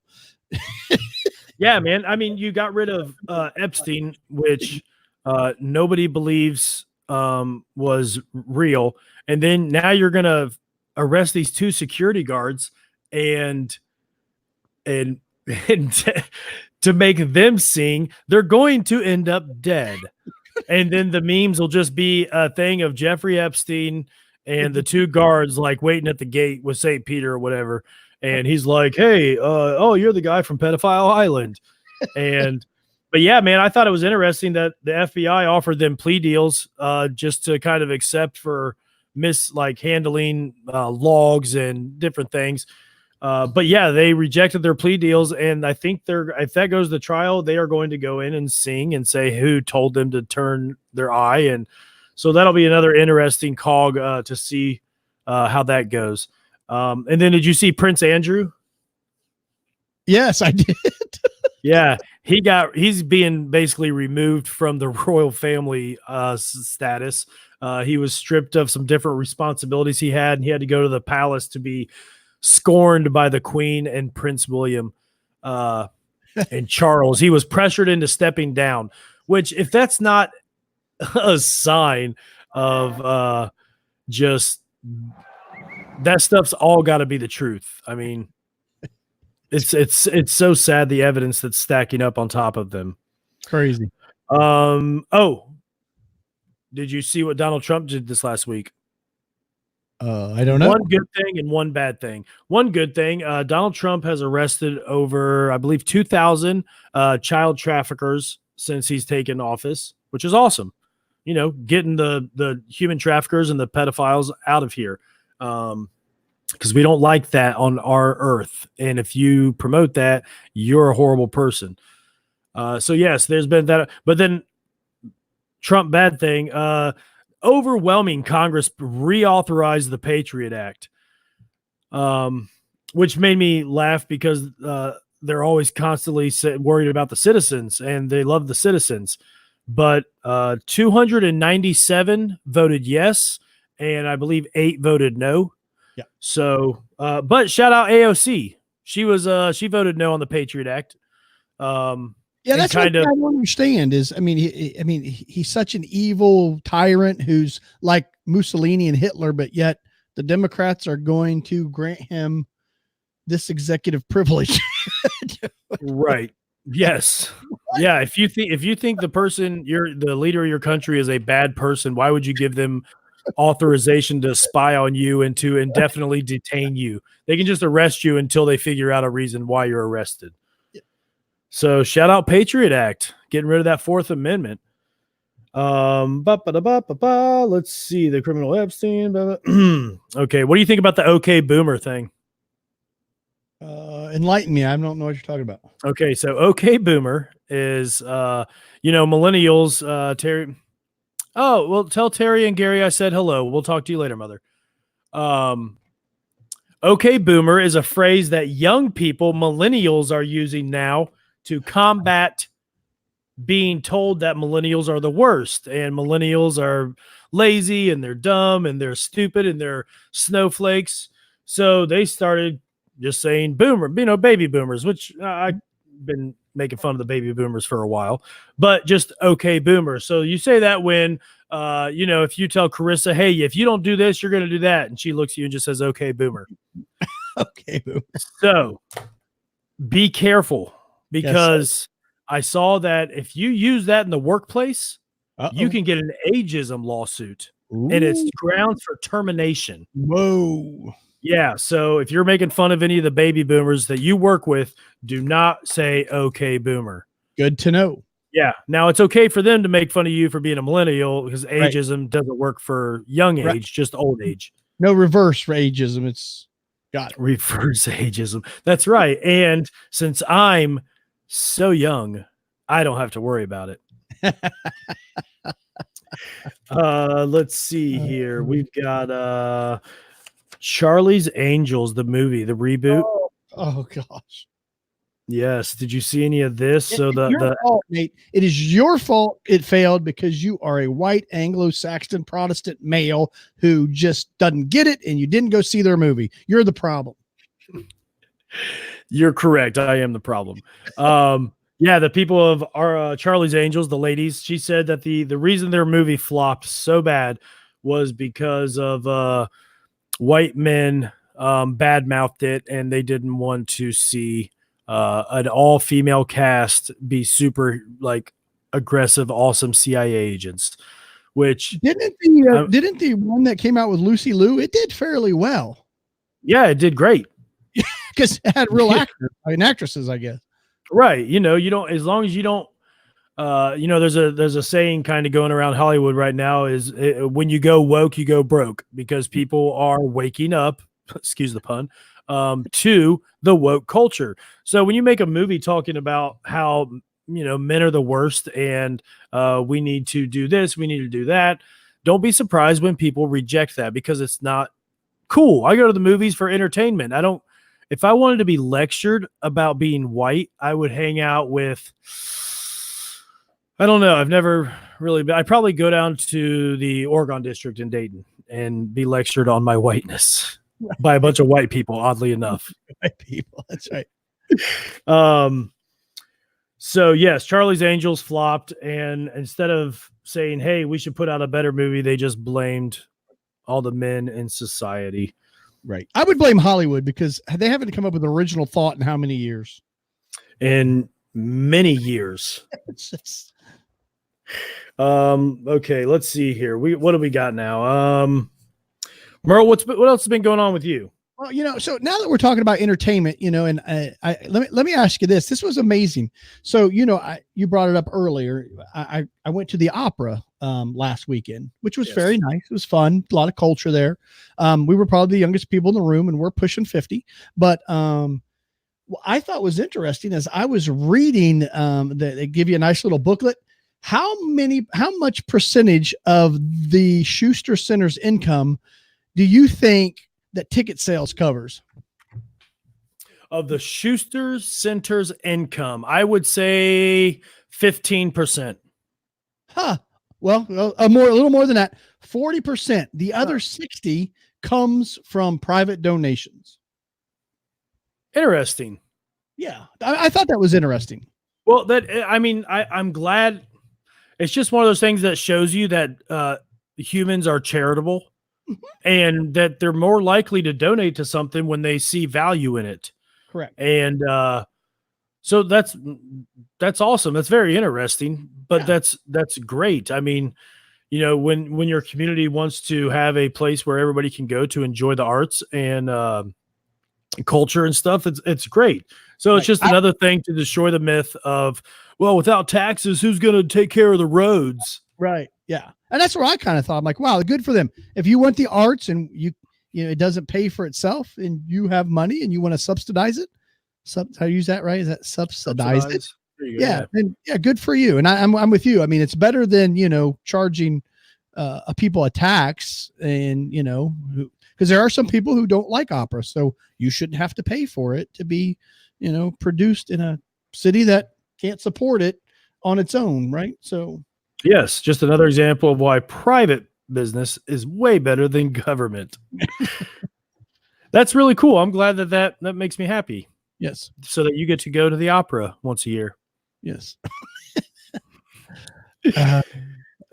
Yeah, man. I mean, you got rid of Epstein, which nobody believes was real. And then now you're going to arrest these 2 security guards and to make them sing. They're going to end up dead. And then the memes will just be a thing of Jeffrey Epstein and the 2 guards like waiting at the gate with St. Peter or whatever. And he's like, hey, you're the guy from Pedophile Island. But yeah, man, I thought it was interesting that the FBI offered them plea deals just to kind of accept for handling logs and different things. But yeah, they rejected their plea deals. And I think if that goes to trial, they are going to go in and sing and say who told them to turn their eye. And so that'll be another interesting cog to see how that goes. And then did you see Prince Andrew? Yes, I did. Yeah, he's being basically removed from the royal family status. He was stripped of some different responsibilities he had, and he had to go to the palace to be scorned by the Queen and Prince William and Charles. He was pressured into stepping down, which if that's not a sign of just that stuff's all got to be the truth. I mean, it's so sad, the evidence that's stacking up on top of them. Crazy. Did you see what Donald Trump did this last week? I don't know. One good thing and one bad thing. One good thing, Donald Trump has arrested over, I believe, 2,000 child traffickers since he's taken office, which is awesome. You know, getting the human traffickers and the pedophiles out of here. Because we don't like that on our earth. And if you promote that, you're a horrible person. So yes, there's been that. But then Trump bad thing, overwhelming Congress reauthorized the Patriot Act, which made me laugh because they're always constantly worried about the citizens and they love the citizens. But 297 voted yes, and I believe 8 voted no. Yeah. So, but shout out AOC. She voted no on the Patriot Act. Yeah, that's what I don't understand is, he's such an evil tyrant who's like Mussolini and Hitler, but yet the Democrats are going to grant him this executive privilege. Right. Yes. Yeah. If you think the leader of your country is a bad person, why would you give them authorization to spy on you and to indefinitely detain you? They can just arrest you until they figure out a reason why you're arrested. So shout out Patriot Act, getting rid of that 4th Amendment. Let's see the criminal Epstein. Okay. What do you think about the OK Boomer thing? Enlighten me. I don't know what you're talking about. Okay. So OK Boomer is, millennials, Terry. Oh, well, tell Terry and Gary I said hello. We'll talk to you later, mother. OK Boomer is a phrase that young people, millennials, are using now to combat being told that millennials are the worst and millennials are lazy and they're dumb and they're stupid and they're snowflakes. So they started just saying boomer, baby boomers, which I've been making fun of the baby boomers for a while, but just OK Boomer. So you say that when, if you tell Carissa, hey, if you don't do this, you're going to do that. And she looks at you and just says, OK Boomer. Okay. Boomer. So be careful. Because I saw that if you use that in the workplace, you can get an ageism lawsuit. Ooh. And it's grounds for termination. Whoa. Yeah. So if you're making fun of any of the baby boomers that you work with, do not say OK Boomer. Good to know. Yeah. Now it's okay for them to make fun of you for being a millennial because ageism doesn't work for young age, just old age. No reverse for ageism. It's got it. Reverse ageism. That's right. And since I'm so young, I don't have to worry about it. Let's see here. We've got Charlie's Angels, the movie, the reboot. Oh gosh. Yes. Did you see any of this? So It's your fault, Nate. It is your fault it failed because you are a white Anglo-Saxon Protestant male who just doesn't get it, and you didn't go see their movie. You're the problem. You're correct. I am the problem. Yeah, the people of our Charlie's Angels, the ladies, she said that the reason their movie flopped so bad was because of white men bad-mouthed it, and they didn't want to see an all-female cast be super like aggressive, awesome CIA agents. Which didn't the one that came out with Lucy Liu? It did fairly well. Yeah, it did great because it had real actors and actresses, I guess. Right. You know, you don't, as long as you don't, you know, there's a saying kind of going around Hollywood right now is when you go woke, you go broke, because people are waking up, excuse the pun, to the woke culture. So when you make a movie talking about how, you know, men are the worst and we need to do this, we need to do that, don't be surprised when people reject that, because it's not cool. I go to the movies for entertainment. If I wanted to be lectured about being white, I would hang out with, I don't know. I've never really been. I'd probably go down to the Oregon district in Dayton and be lectured on my whiteness by a bunch of white people, oddly enough. White people. That's right. So yes, Charlie's Angels flopped. And instead of saying, hey, we should put out a better movie, they just blamed all the men in society. Right. I would blame Hollywood because they haven't come up with original thought in how many years? In many years. Okay, let's see here. What do we got now? Merle, what else has been going on with you? Well, you know, so now that we're talking about entertainment, you know, and let me ask you this. This was amazing. So, you know, you brought it up earlier. I went to the opera last weekend, which was very nice. It was fun. A lot of culture there. We were probably the youngest people in the room, and we're pushing 50. But what I thought was interesting as I was reading, they give you a nice little booklet. How much percentage of the Schuster Center's income do you think that ticket sales covers? Of the Schuster Center's income, I would say 15%. Huh. Well, a little more than that. 40%. The other 60 comes from private donations. Interesting. Yeah, I thought that was interesting. Well, I'm glad. It's just one of those things that shows you that humans are charitable. And that they're more likely to donate to something when they see value in it. Correct. And so that's awesome. That's very interesting, but that's great. I mean, you know, when your community wants to have a place where everybody can go to enjoy the arts and culture and stuff, it's great. So it's just another thing to destroy the myth of, well, without taxes, who's going to take care of the roads? Right. Yeah. And that's where I kind of thought, I'm like, wow, good for them. If you want the arts and you know, it doesn't pay for itself and you have money and you want to subsidize it. I use that right? Is that subsidize it? Yeah. And yeah, good for you. And I'm with you. I mean, it's better than, you know, charging people a tax, and, you know, because there are some people who don't like opera. So you shouldn't have to pay for it to be, you know, produced in a city that can't support it on its own. Right. So yes, just another example of why private business is way better than government. That's really cool. I'm glad that makes me happy. Yes. So that you get to go to the opera once a year. Yes.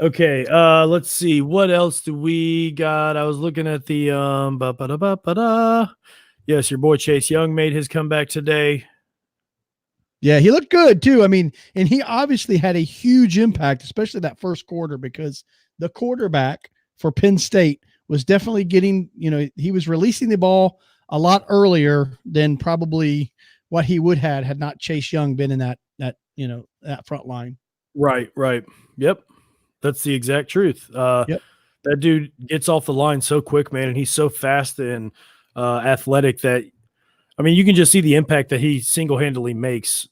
Okay. Let's see. What else do we got? I was looking at the yes, your boy Chase Young made his comeback today. Yeah, he looked good too. I mean, and he obviously had a huge impact, especially that first quarter, because the quarterback for Penn State was definitely getting, you know, he was releasing the ball a lot earlier than probably what he would have had not Chase Young been in that you know, that front line. Right. Yep. That's the exact truth. That dude gets off the line so quick, man, and he's so fast and athletic that, I mean, you can just see the impact that he single-handedly makes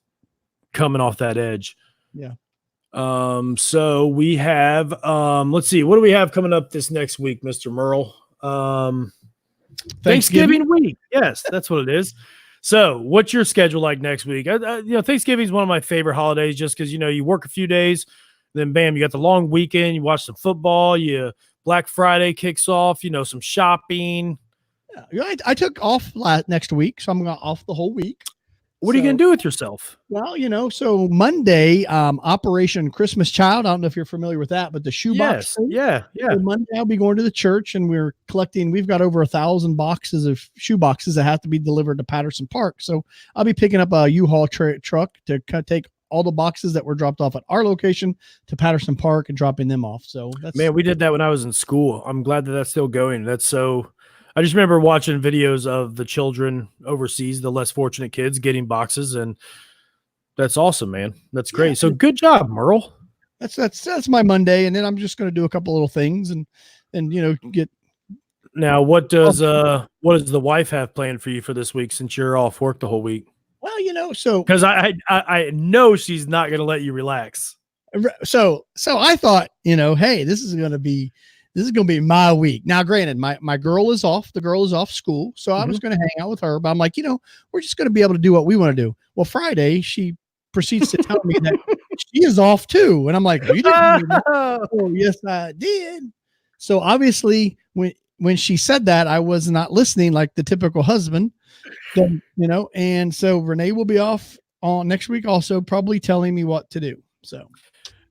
coming off that edge. Yeah. So we have, let's see, what do we have coming up this next week, Mr. Merle? Thanksgiving week. Yes, that's what it is. So, what's your schedule like next week? Thanksgiving is one of my favorite holidays, just because you work a few days, then bam, you got the long weekend. You watch some football. Black Friday kicks off. Some shopping. Yeah, I took off next week, so I'm off the whole week. What are you going to do with yourself? Well, so Monday, Operation Christmas Child. I don't know if you're familiar with that, but the shoebox. Yes. Yeah. So Monday, I'll be going to the church, and we've got over 1,000 boxes of shoe boxes that have to be delivered to Patterson Park. So I'll be picking up a U-Haul truck to take all the boxes that were dropped off at our location to Patterson Park and dropping them off. So we did that when I was in school. I'm glad that that's still going. I just remember watching videos of the children overseas, the less fortunate kids getting boxes, and that's awesome, man. That's great. So good job, Merle. That's my Monday, and then I'm just going to do a couple little things and get. Now, what does the wife have planned for you for this week since you're off work the whole week? Well, so because I know she's not going to let you relax. So I thought, hey, this is going to be my week. Now, granted, my girl is off. The girl is off school. So I was going to hang out with her, but I'm like, we're just going to be able to do what we want to do. Well, Friday, she proceeds to tell me that she is off too. And I'm like, you didn't do that. Oh, yes, I did. So obviously when she said that, I was not listening like the typical husband, and so Renee will be off on next week also, probably telling me what to do. So.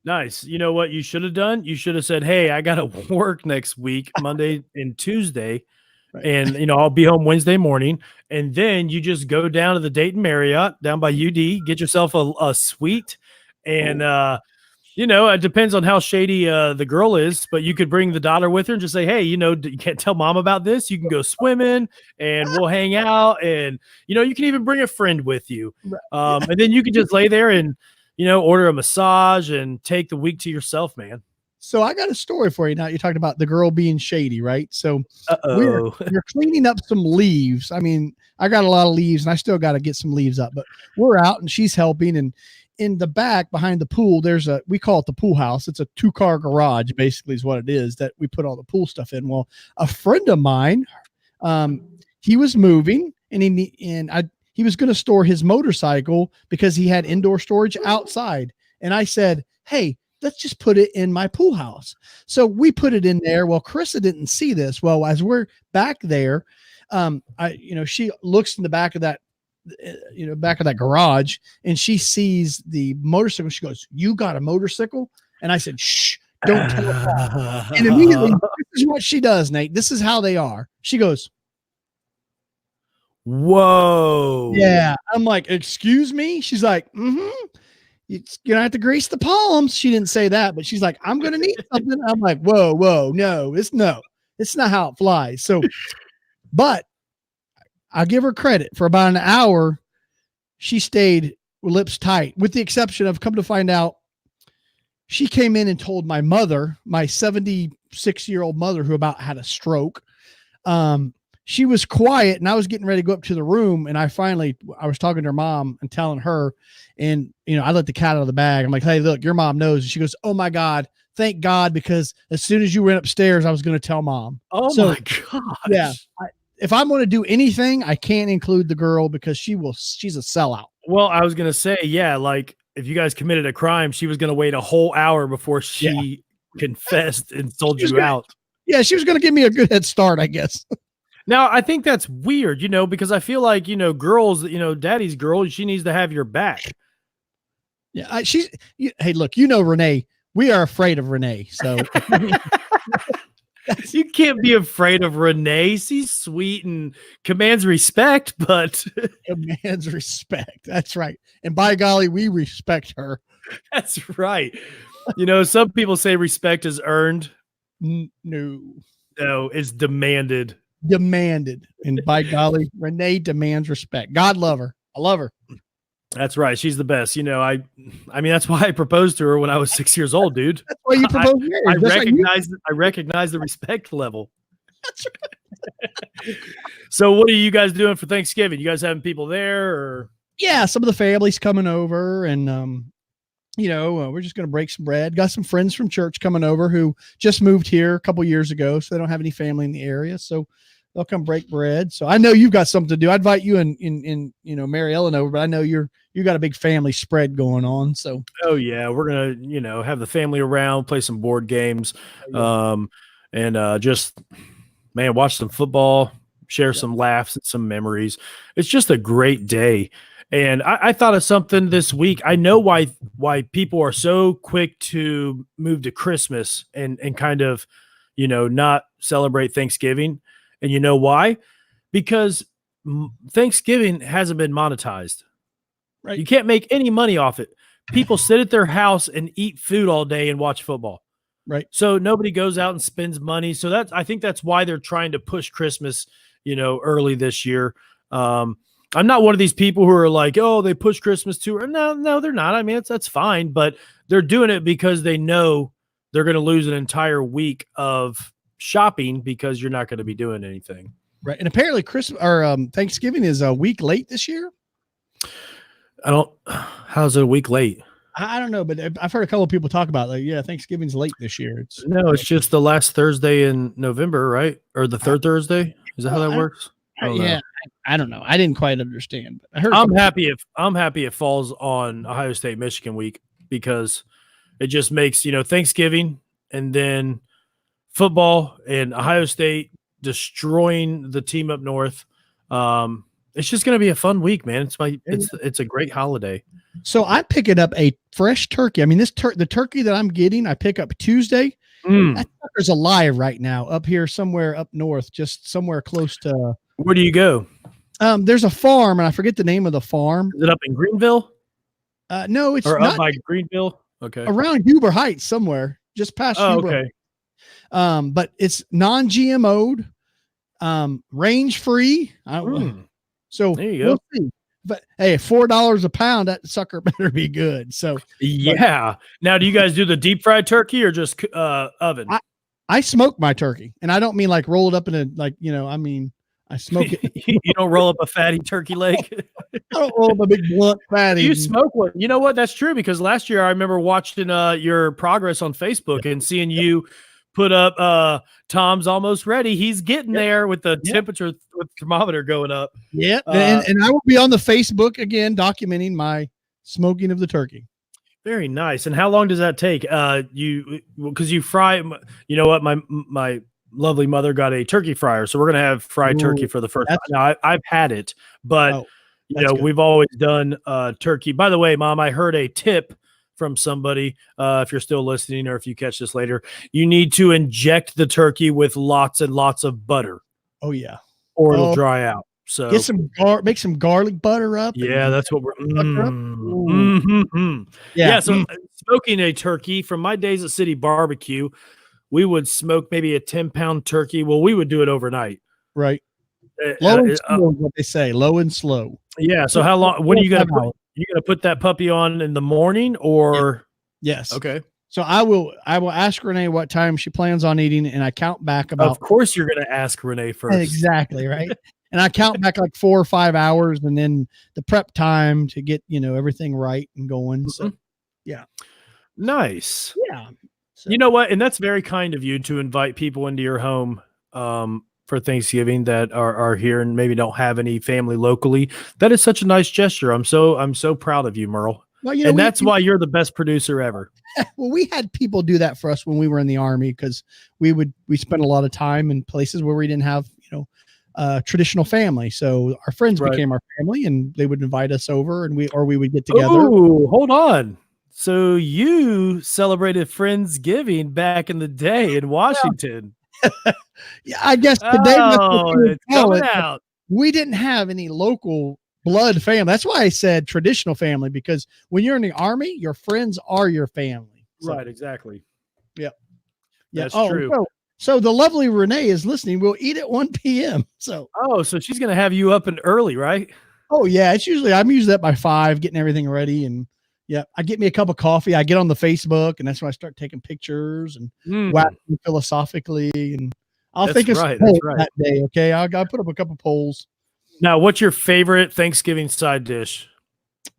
Nice. You know what you should have done? You should have said, hey, I got to work next week, Monday and Tuesday. Right. And, I'll be home Wednesday morning. And then you just go down to the Dayton Marriott down by UD, get yourself a suite. And, it depends on how shady the girl is, but you could bring the daughter with her and just say, hey, you can't tell mom about this. You can go swimming and we'll hang out. And, you can even bring a friend with you. And then you can just lay there and, order a massage and take the week to yourself, man. So I got a story for you. Now, you talked about the girl being shady, right? So we're cleaning up some leaves. I mean, I got a lot of leaves and I still got to get some leaves up, but we're out and she's helping. And in the back behind the pool, we call it the pool house. It's a 2-car garage, basically is what it is, that we put all the pool stuff in. Well, a friend of mine, he was moving and he was going to store his motorcycle because he had indoor storage outside. And I said, hey, let's just put it in my pool house. So we put it in there. Well, Carissa didn't see this. Well, as we're back there, she looks in the back of that, back of that garage, and she sees the motorcycle. She goes, you got a motorcycle? And I said, shh, don't tell her. And immediately, this is what she does, Nate. This is how they are. She goes, whoa. Yeah. I'm like, excuse me? She's like, you're gonna have to grease the palms. She didn't say that, but she's like, I'm gonna need something. I'm like, whoa, no, it's not how it flies. So, but I'll give her credit for about an hour. She stayed lips tight, with the exception of, come to find out, she came in and told my mother, my 76-year-old mother, who about had a stroke. She was quiet and I was getting ready to go up to the room. And I was talking to her mom and telling her, and, I let the cat out of the bag. I'm like, hey, look, your mom knows. And she goes, oh my God, thank God. Because as soon as you went upstairs, I was going to tell mom. Oh my gosh. Yeah. If I'm going to do anything, I can't include the girl because she's a sellout. Well, I was going to say, yeah, like if you guys committed a crime, she was going to wait a whole hour before she confessed and sold you out. Yeah. She was going to give me a good head start, I guess. Now, I think that's weird, because I feel like, girls, daddy's girl, she needs to have your back. Yeah. Hey, look, Renee, we are afraid of Renee. So you can't be afraid of Renee. She's sweet and commands respect, but commands respect. That's right. And by golly, we respect her. That's right. Some people say respect is earned. No, it's demanded. And by golly, Renee demands respect. God love her. I love her. That's right. She's the best. I mean, that's why I proposed to her when I was 6 years old, dude. That's why you proposed. I recognize the respect level. That's right. So what are you guys doing for Thanksgiving? You guys having people there, or? Yeah, some of the family's coming over, and we're just going to break some bread. Got some friends from church coming over who just moved here a couple years ago, so they don't have any family in the area. So they'll come break bread. So I know you've got something to do. I invite you and Mary Ellen over, but I know you got a big family spread going on. So Oh yeah, we're gonna have the family around, play some board games, and just man, watch some football, share some laughs and some memories. It's just a great day. And I thought of something this week. I know why people are so quick to move to Christmas and kind of, not celebrate Thanksgiving. And you know why? Because Thanksgiving hasn't been monetized. Right. You can't make any money off it. People sit at their house and eat food all day and watch football. Right. So nobody goes out and spends money. So I think that's why they're trying to push Christmas, early this year. I'm not one of these people who are like, oh, they push Christmas too. No, they're not. I mean, that's fine, but they're doing it because they know they're going to lose an entire week of shopping because you're not going to be doing anything. Right. And apparently Christmas or Thanksgiving is a week late this year. How's it a week late? I don't know, but I've heard a couple of people talk about Thanksgiving's late this year. It's just the last Thursday in November, right? Or the third Thursday? Is that how that works? I don't know. I didn't quite understand. But I heard I'm happy it falls on Ohio State Michigan week because it just makes, Thanksgiving and then football and Ohio State destroying the team up north. It's just going to be a fun week, man. It's a great holiday. So I'm picking up a fresh turkey. I mean, the turkey that I'm getting, I pick up Tuesday. That sucker's alive right now up here somewhere up north, just somewhere close to. Where do you go? There's a farm, and I forget the name of the farm. Is it up in Greenville? No, it's or not up by Greenville. Okay, around Huber Heights somewhere, just past. Oh, Huber. okay. But it's non-GMO'd, range free. So there you go. We'll see. But hey, $4 a pound, that sucker better be good. So yeah. Now, do you guys do the deep fried turkey or just oven? I smoke my turkey, and I don't mean like rolled up in I smoke it. You don't roll up a fatty turkey leg? I don't roll up a big blunt fatty. You smoke one. You know what? That's true because last year I remember watching your progress on Facebook and seeing you put up Tom's almost ready. He's getting there with the temperature with the thermometer going up. Yeah. And I will be on the Facebook again documenting my smoking of the turkey. Very nice. And how long does that take? Because you fry, you know what? My lovely mother got a turkey fryer, so we're gonna have fried turkey for the first time. Now I've had it, but good. We've always done turkey. By the way, Mom, I heard a tip from somebody. If you're still listening, or if you catch this later, you need to inject the turkey with lots and lots of butter. Oh yeah, or it'll dry out. So get make some garlic butter up. Yeah, that's what we're. Yeah. So smoking a turkey from my days at City Barbecue. We would smoke maybe a 10-pound turkey. Well, we would do it overnight. Right. Low and slow is what they say. Low and slow. Yeah. So how long? When are you gonna put that puppy on in the morning or? Yes. Okay. So I will ask Renee what time she plans on eating, and I count back about. Of course, you're going to ask Renee first. Exactly right. And I count back like 4 or 5 hours, and then the prep time to get everything right and going. So, yeah. Nice. Yeah. So. You know what? And that's very kind of you to invite people into your home for Thanksgiving that are here and maybe don't have any family locally. That is such a nice gesture. I'm so proud of you, Merle. Well, that's why you're the best producer ever. Well, we had people do that for us when we were in the Army because we spent a lot of time in places where we didn't have traditional family. So our friends became our family, and they would invite us over, and we would get together. Oh, hold on. So you celebrated Friendsgiving back in the day in Washington. Yeah, I guess today it's coming out. We didn't have any local blood family. That's why I said traditional family, because when you're in the Army, your friends are your family. So, right, exactly. Yeah. That's true. So the lovely Renee is listening. We'll eat at 1 p.m. So she's gonna have you up and early, right? Oh yeah, I'm usually up by 5, getting everything ready, and I get me a cup of coffee. I get on the Facebook, and that's when I start taking pictures and waxing philosophically. And I'll think it's that day. Okay, I put up a couple polls. Now, what's your favorite Thanksgiving side dish?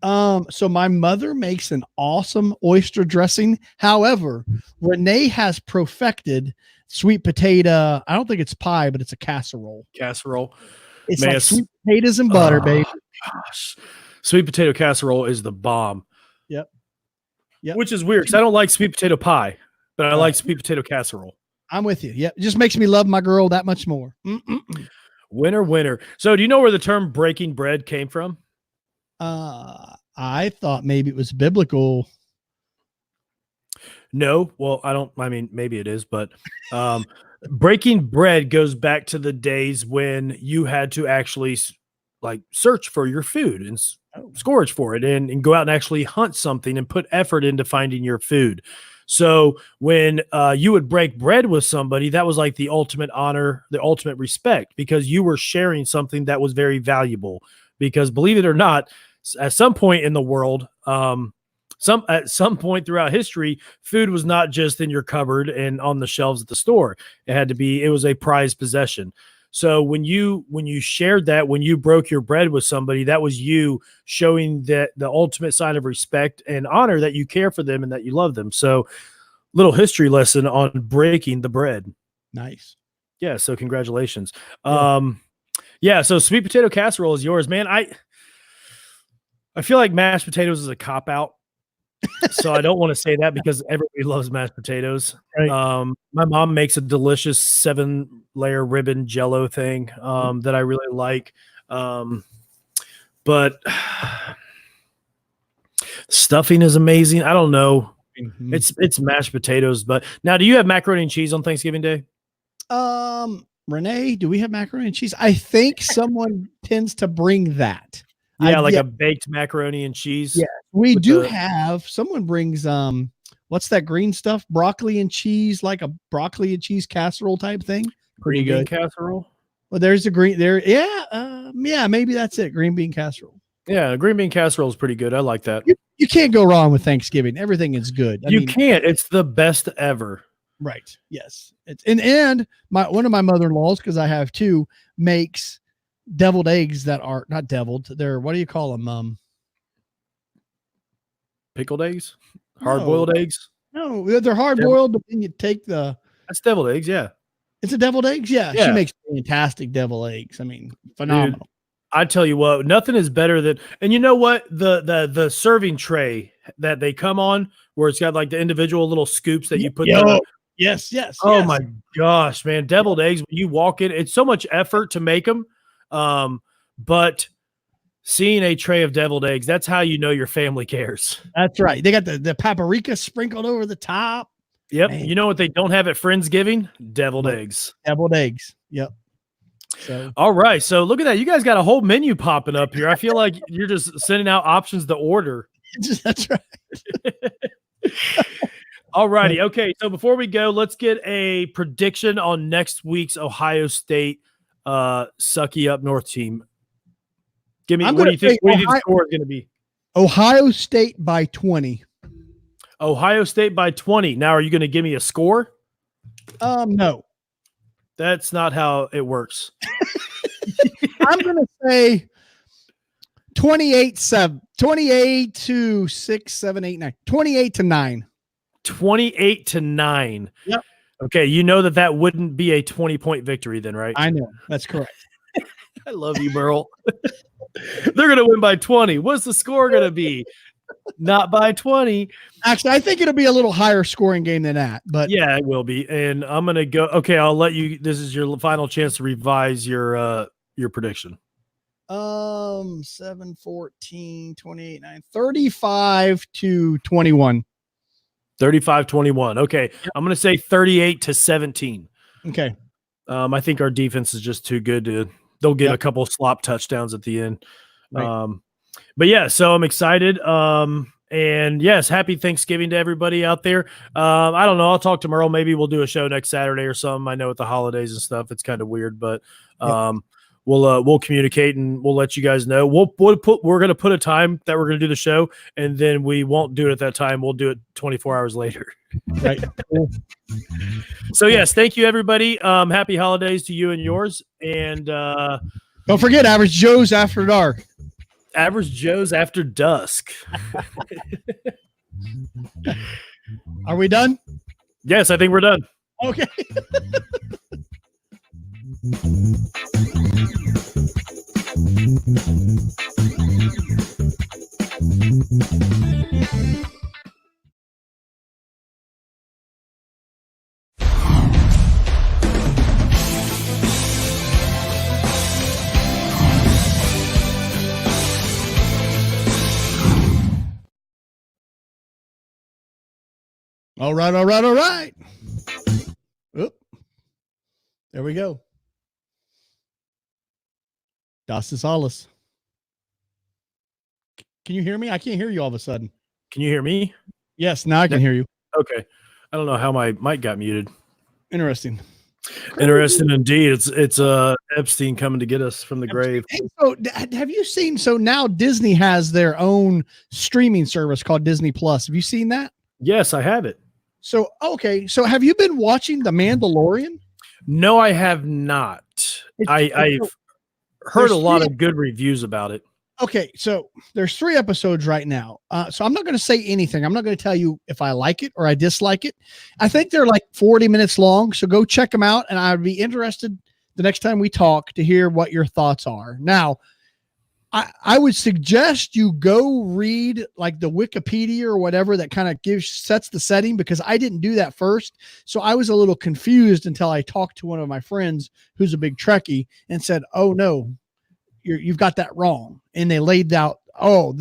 So my mother makes an awesome oyster dressing. However, Renee has perfected sweet potato. I don't think it's pie, but it's a casserole. Casserole. It's Man, like sweet potatoes and butter, baby. Gosh. Sweet potato casserole is the bomb. Yep. Which is weird because I don't like sweet potato pie, but I like sweet potato casserole. I'm with you. Yeah, it just makes me love my girl that much more. Winner. So do you know where the term breaking bread came from? I thought maybe it was biblical. No. Well, I mean, maybe it is, but breaking bread goes back to the days when you had to actually like search for your food and scourge for it and go out and actually hunt something and put effort into finding your food. So when you would break bread with somebody, that was like the ultimate honor, the ultimate respect, because you were sharing something that was very valuable. Because believe it or not, at some point in the world, at some point throughout history, food was not just in your cupboard and on the shelves at the store. It was a prized possession. So when you shared that, when you broke your bread with somebody, that was you showing that the ultimate sign of respect and honor that you care for them and that you love them. So little history lesson on breaking the bread. Nice. Yeah. So congratulations. Yeah. So sweet potato casserole is yours, man. I feel like mashed potatoes is a cop out. So I don't want to say that because everybody loves mashed potatoes. Right. My mom makes a delicious 7-layer ribbon Jello thing that I really like. But stuffing is amazing. I don't know. Mm-hmm. It's mashed potatoes. But now, do you have macaroni and cheese on Thanksgiving Day? Renee, do we have macaroni and cheese? I think someone tends to bring that. Yeah, a baked macaroni and cheese. Yeah, we do have. Someone brings what's that green stuff? Broccoli and cheese, like a broccoli and cheese casserole type thing. Pretty green good bean casserole. Well, there's a green there. Yeah, maybe that's it. Green bean casserole. Yeah, green bean casserole is pretty good. I like that. You can't go wrong with Thanksgiving. Everything is good. I mean, can't. It's the best ever. Right. Yes. It's and one of my mother-in-laws, because I have two, makes deviled eggs that are not deviled. They're, what do you call them? Pickled eggs? Hard-boiled eggs? No, they're hard-boiled, but then you take that's deviled eggs, yeah. It's a deviled eggs? Yeah. She makes fantastic deviled eggs. I mean, phenomenal. Dude, I tell you what, nothing is better than, and you know what? The serving tray that they come on, where it's got like the individual little scoops that you put Yes. Oh my gosh, man. Deviled eggs, when you walk in, it's so much effort to make them. But seeing a tray of deviled eggs, that's how you know your family cares. That's right. They got the paprika sprinkled over the top. Yep. Man. You know what they don't have at Friendsgiving? Deviled eggs. Deviled eggs. Yep. So all right. So look at that. You guys got a whole menu popping up here. I feel like you're just sending out options to order. That's right. All righty. Okay. So before we go, let's get a prediction on next week's Ohio State sucky up north team. What do you think the score is going to be? Ohio State by 20. Ohio State by 20. Now, are you going to give me a score? No. That's not how it works. I'm going to say 28-7. 28 to 6, 7, 8, 9. 28 to 9. 28 to 9. Yep. Okay, you know that wouldn't be a 20-point victory then, right? I know. That's correct. I love you, Merle. They're going to win by 20. What's the score going to be? Not by 20. Actually, I think it'll be a little higher scoring game than that. But yeah, it will be. And I'm going to go. Okay, I'll let you. This is your final chance to revise your prediction. 7, 14, 28, 9, 35 to 21. 35-21. Okay. Yep. I'm going to say 38-17. Okay. I think our defense is just too good they'll get a couple slop touchdowns at the end. Right. But yeah, so I'm excited. And yes, happy Thanksgiving to everybody out there. I don't know. I'll talk to Merle. Maybe we'll do a show next Saturday or something. I know with the holidays and stuff, it's kind of weird, but we'll communicate and we'll let you guys know. We're going to put a time that we're going to do the show, and then we won't do it at that time. We'll do it 24 hours later. Right. So yes, thank you everybody. Happy holidays to you and yours. And don't forget Average Joe's After Dark. Average Joe's After Dusk. Are we done? Yes, I think we're done. Okay. All right, all right, all right. Oop. There we go. Das ist alles. Can you hear me? I can't hear you all of a sudden. Can you hear me? Yes, now I can hear you. Okay. I don't know how my mic got muted. Interesting. Interesting indeed. It's Epstein coming to get us from the grave. Hey, so have you seen? So now Disney has their own streaming service called Disney Plus. Have you seen that? Yes, I have it. So okay. So have you been watching The Mandalorian? No, I have not. I've heard a lot of good reviews about it. Okay, so there's 3 episodes right now. So I'm not going to say anything. I'm not going to tell you if I like it or I dislike it. I think they're like 40 minutes long. So go check them out. And I would be interested the next time we talk to hear what your thoughts are. Now, I would suggest you go read like the Wikipedia or whatever that kind of sets the setting, because I didn't do that first. So I was a little confused until I talked to one of my friends who's a big Trekkie and said, oh no, you've got that wrong. And they laid out,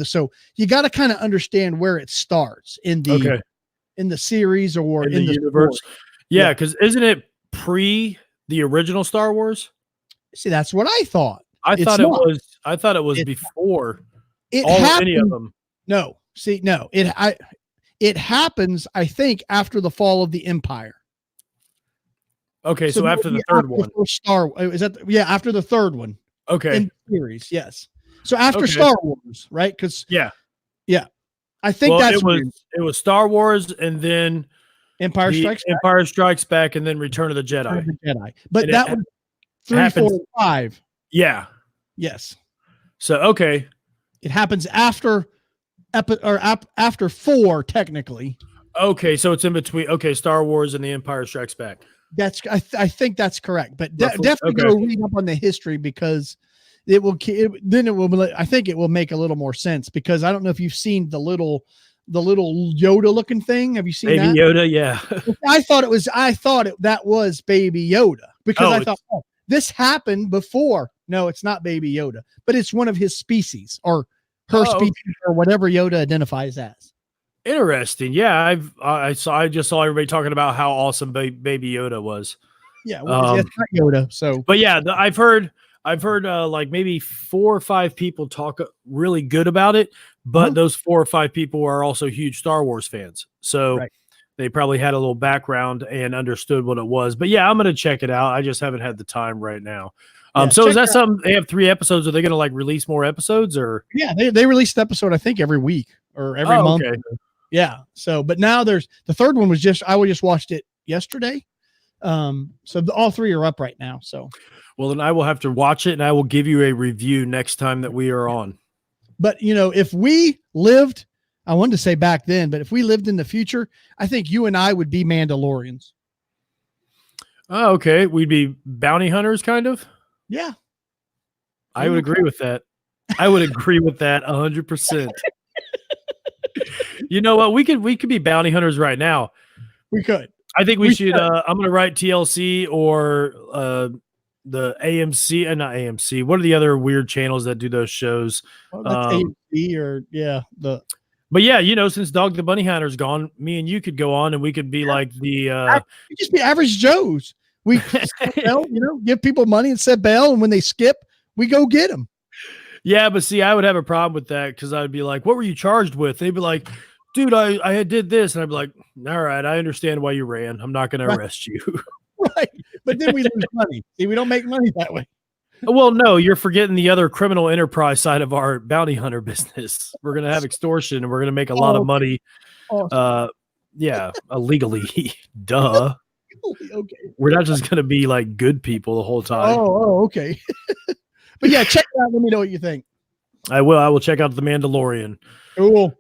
so you got to kind of understand where it starts in the series or in the universe. story. Yeah. Cause isn't it pre the original Star Wars? See, that's what I thought. I thought it was before any of them. No, see, no, it happens, I think, after the fall of the Empire. Okay. So after the third one. After the third one. Okay. In the series, yes. So after Star Wars, right? Because yeah. I think it was Star Wars and then Empire Strikes Back and then Return of the Jedi. But and that was 3, 4, and 5. Yeah. Yes. So okay. It happens after after 4, technically. Okay, so it's in between. Okay, Star Wars and the Empire Strikes Back. I think that's correct, but definitely go read up on the history, because I think it will make a little more sense, because I don't know if you've seen the little Yoda looking thing. Have you seen Baby that? Yoda? Yeah. I thought that was Baby Yoda, because I thought, this happened before. No, it's not Baby Yoda, but it's one of his species or her species or whatever Yoda identifies as. Interesting. Yeah, I just saw everybody talking about how awesome Baby Yoda was. Yeah, it's not Yoda. So, but yeah, I've heard like maybe 4 or 5 people talk really good about it, but those 4 or 5 people are also huge Star Wars fans. So they probably had a little background and understood what it was. But yeah, I'm going to check it out. I just haven't had the time right now. So is that something, they have 3 episodes? Are they going to like release more episodes, or? Yeah, they release an episode, I think, every week or every month. Okay. Yeah. So, but now there's the third one was I just watched it yesterday. So all 3 are up right now. So, well, then I will have to watch it and I will give you a review next time that we are on. But if we lived, I wanted to say back then, but if we lived in the future, I think you and I would be Mandalorians. Oh, okay. We'd be bounty hunters, kind of. Yeah. I would agree with that. I would agree with that 100%. You know what? We could be bounty hunters right now. We could. I think we should. I'm going to write TLC or the AMC, not AMC. What are the other weird channels that do those shows? Well, that's AMC or But yeah, since Dog the Bunny Hunter's gone, me and you could go on and we could be like the just be average Joes. We bail, give people money and set bail, and when they skip, we go get them. Yeah, but see, I would have a problem with that, because I'd be like, "What were you charged with?" They'd be like, "Dude, I did this," and I'd be like, "All right, I understand why you ran. I'm not going to arrest you." Right, but then we lose money. See, we don't make money that way. Well, no, you're forgetting the other criminal enterprise side of our bounty hunter business. We're going to have extortion, and we're going to make a lot of money. Illegally. Duh. Okay. We're not just going to be like good people the whole time. Oh, okay. But yeah, check it out. Let me know what you think. I will. I will check out The Mandalorian. Cool.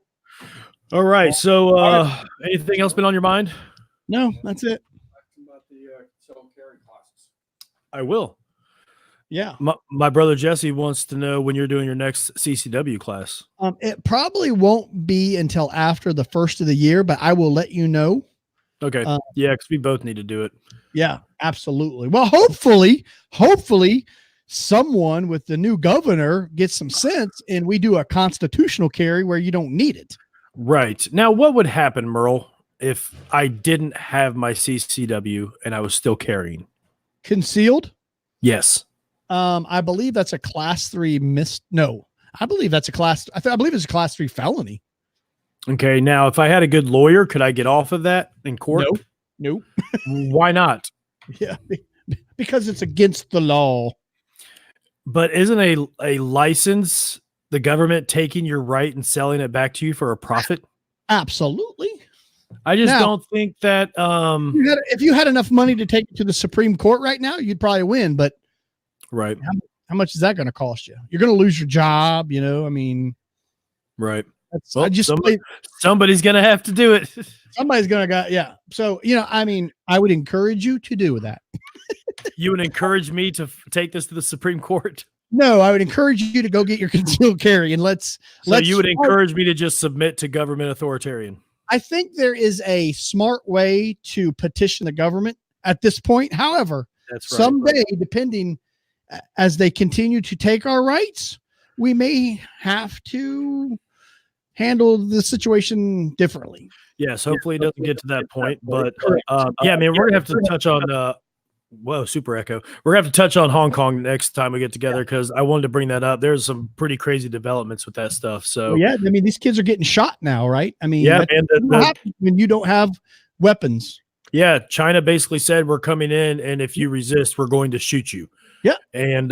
All right. So, anything else been on your mind? No, that's it. I will. Yeah. My brother Jesse wants to know when you're doing your next CCW class. It probably won't be until after the first of the year, but I will let you know. Okay. Yeah, because we both need to do it. Yeah, absolutely. Well, hopefully someone with the new governor gets some sense and we do a constitutional carry where you don't need it. Right. Now, what would happen, Merle, if I didn't have my CCW and I was still carrying? Concealed? Yes. I believe that's a class 3 No, I believe that's I believe it's a class 3 felony. Okay. Now, if I had a good lawyer, could I get off of that in court? Nope. Why not? Yeah, because it's against the law. But isn't a license the government taking your right and selling it back to you for a profit? Absolutely. I just don't think that if you had enough money to take it to the Supreme Court right now, you'd probably win. But right, how much is that going to cost you? You're going to lose your job. I mean, right. Well, somebody's going to have to do it. Somebody's going to go. Yeah. So I mean, I would encourage you to do that. You would encourage me to take this to the Supreme Court? No, I would encourage you to go get your concealed carry and let's. You would encourage me to just submit to government authoritarian. I think there is a smart way to petition the government at this point. However, someday, depending as they continue to take our rights, we may have to handle the situation differently. Yes, hopefully it doesn't get to that point. But yeah, man, we're gonna have to touch on whoa, super echo. We're gonna have to touch on Hong Kong next time we get together because I wanted to bring that up. There's some pretty crazy developments with that stuff. So yeah, I mean, these kids are getting shot now, right? I mean, yeah, man, when you don't have weapons. Yeah, China basically said we're coming in, and if you resist, we're going to shoot you. Yeah, and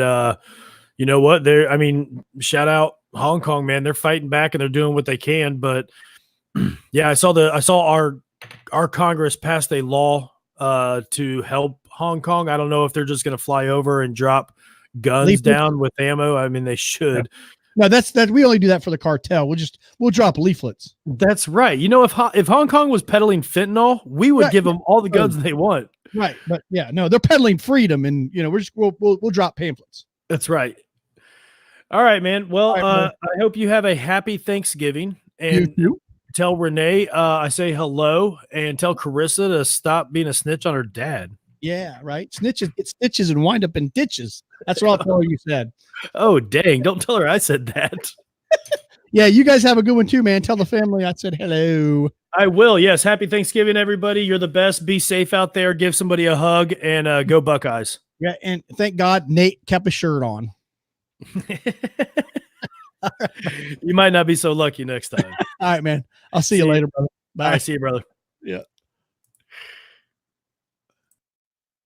you know what? I mean, shout out Hong Kong, man. They're fighting back and they're doing what they can. But yeah, I saw our Congress passed a law to help Hong Kong. I don't know if they're just going to fly over and drop guns down with ammo. I mean, they should. No, that's we only do that for the cartel. We'll drop leaflets. That's right. If Hong Kong was peddling fentanyl, we would give them all the guns they want. Right, but yeah, no, they're peddling freedom, and we'll drop pamphlets. That's right. All right, man. Well, I hope you have a happy Thanksgiving, and tell Renee I say hello, and tell Carissa to stop being a snitch on her dad. Yeah, right. Snitches get stitches and wind up in ditches. That's what I'll tell her you said. Oh, dang. Don't tell her I said that. Yeah, you guys have a good one too, man. Tell the family I said hello. I will. Yes. Happy Thanksgiving, everybody. You're the best. Be safe out there. Give somebody a hug and go Buckeyes. Yeah, and thank God Nate kept a shirt on. You might not be so lucky next time. All right, man. I'll see you later, brother. Bye. See you, brother. Yeah.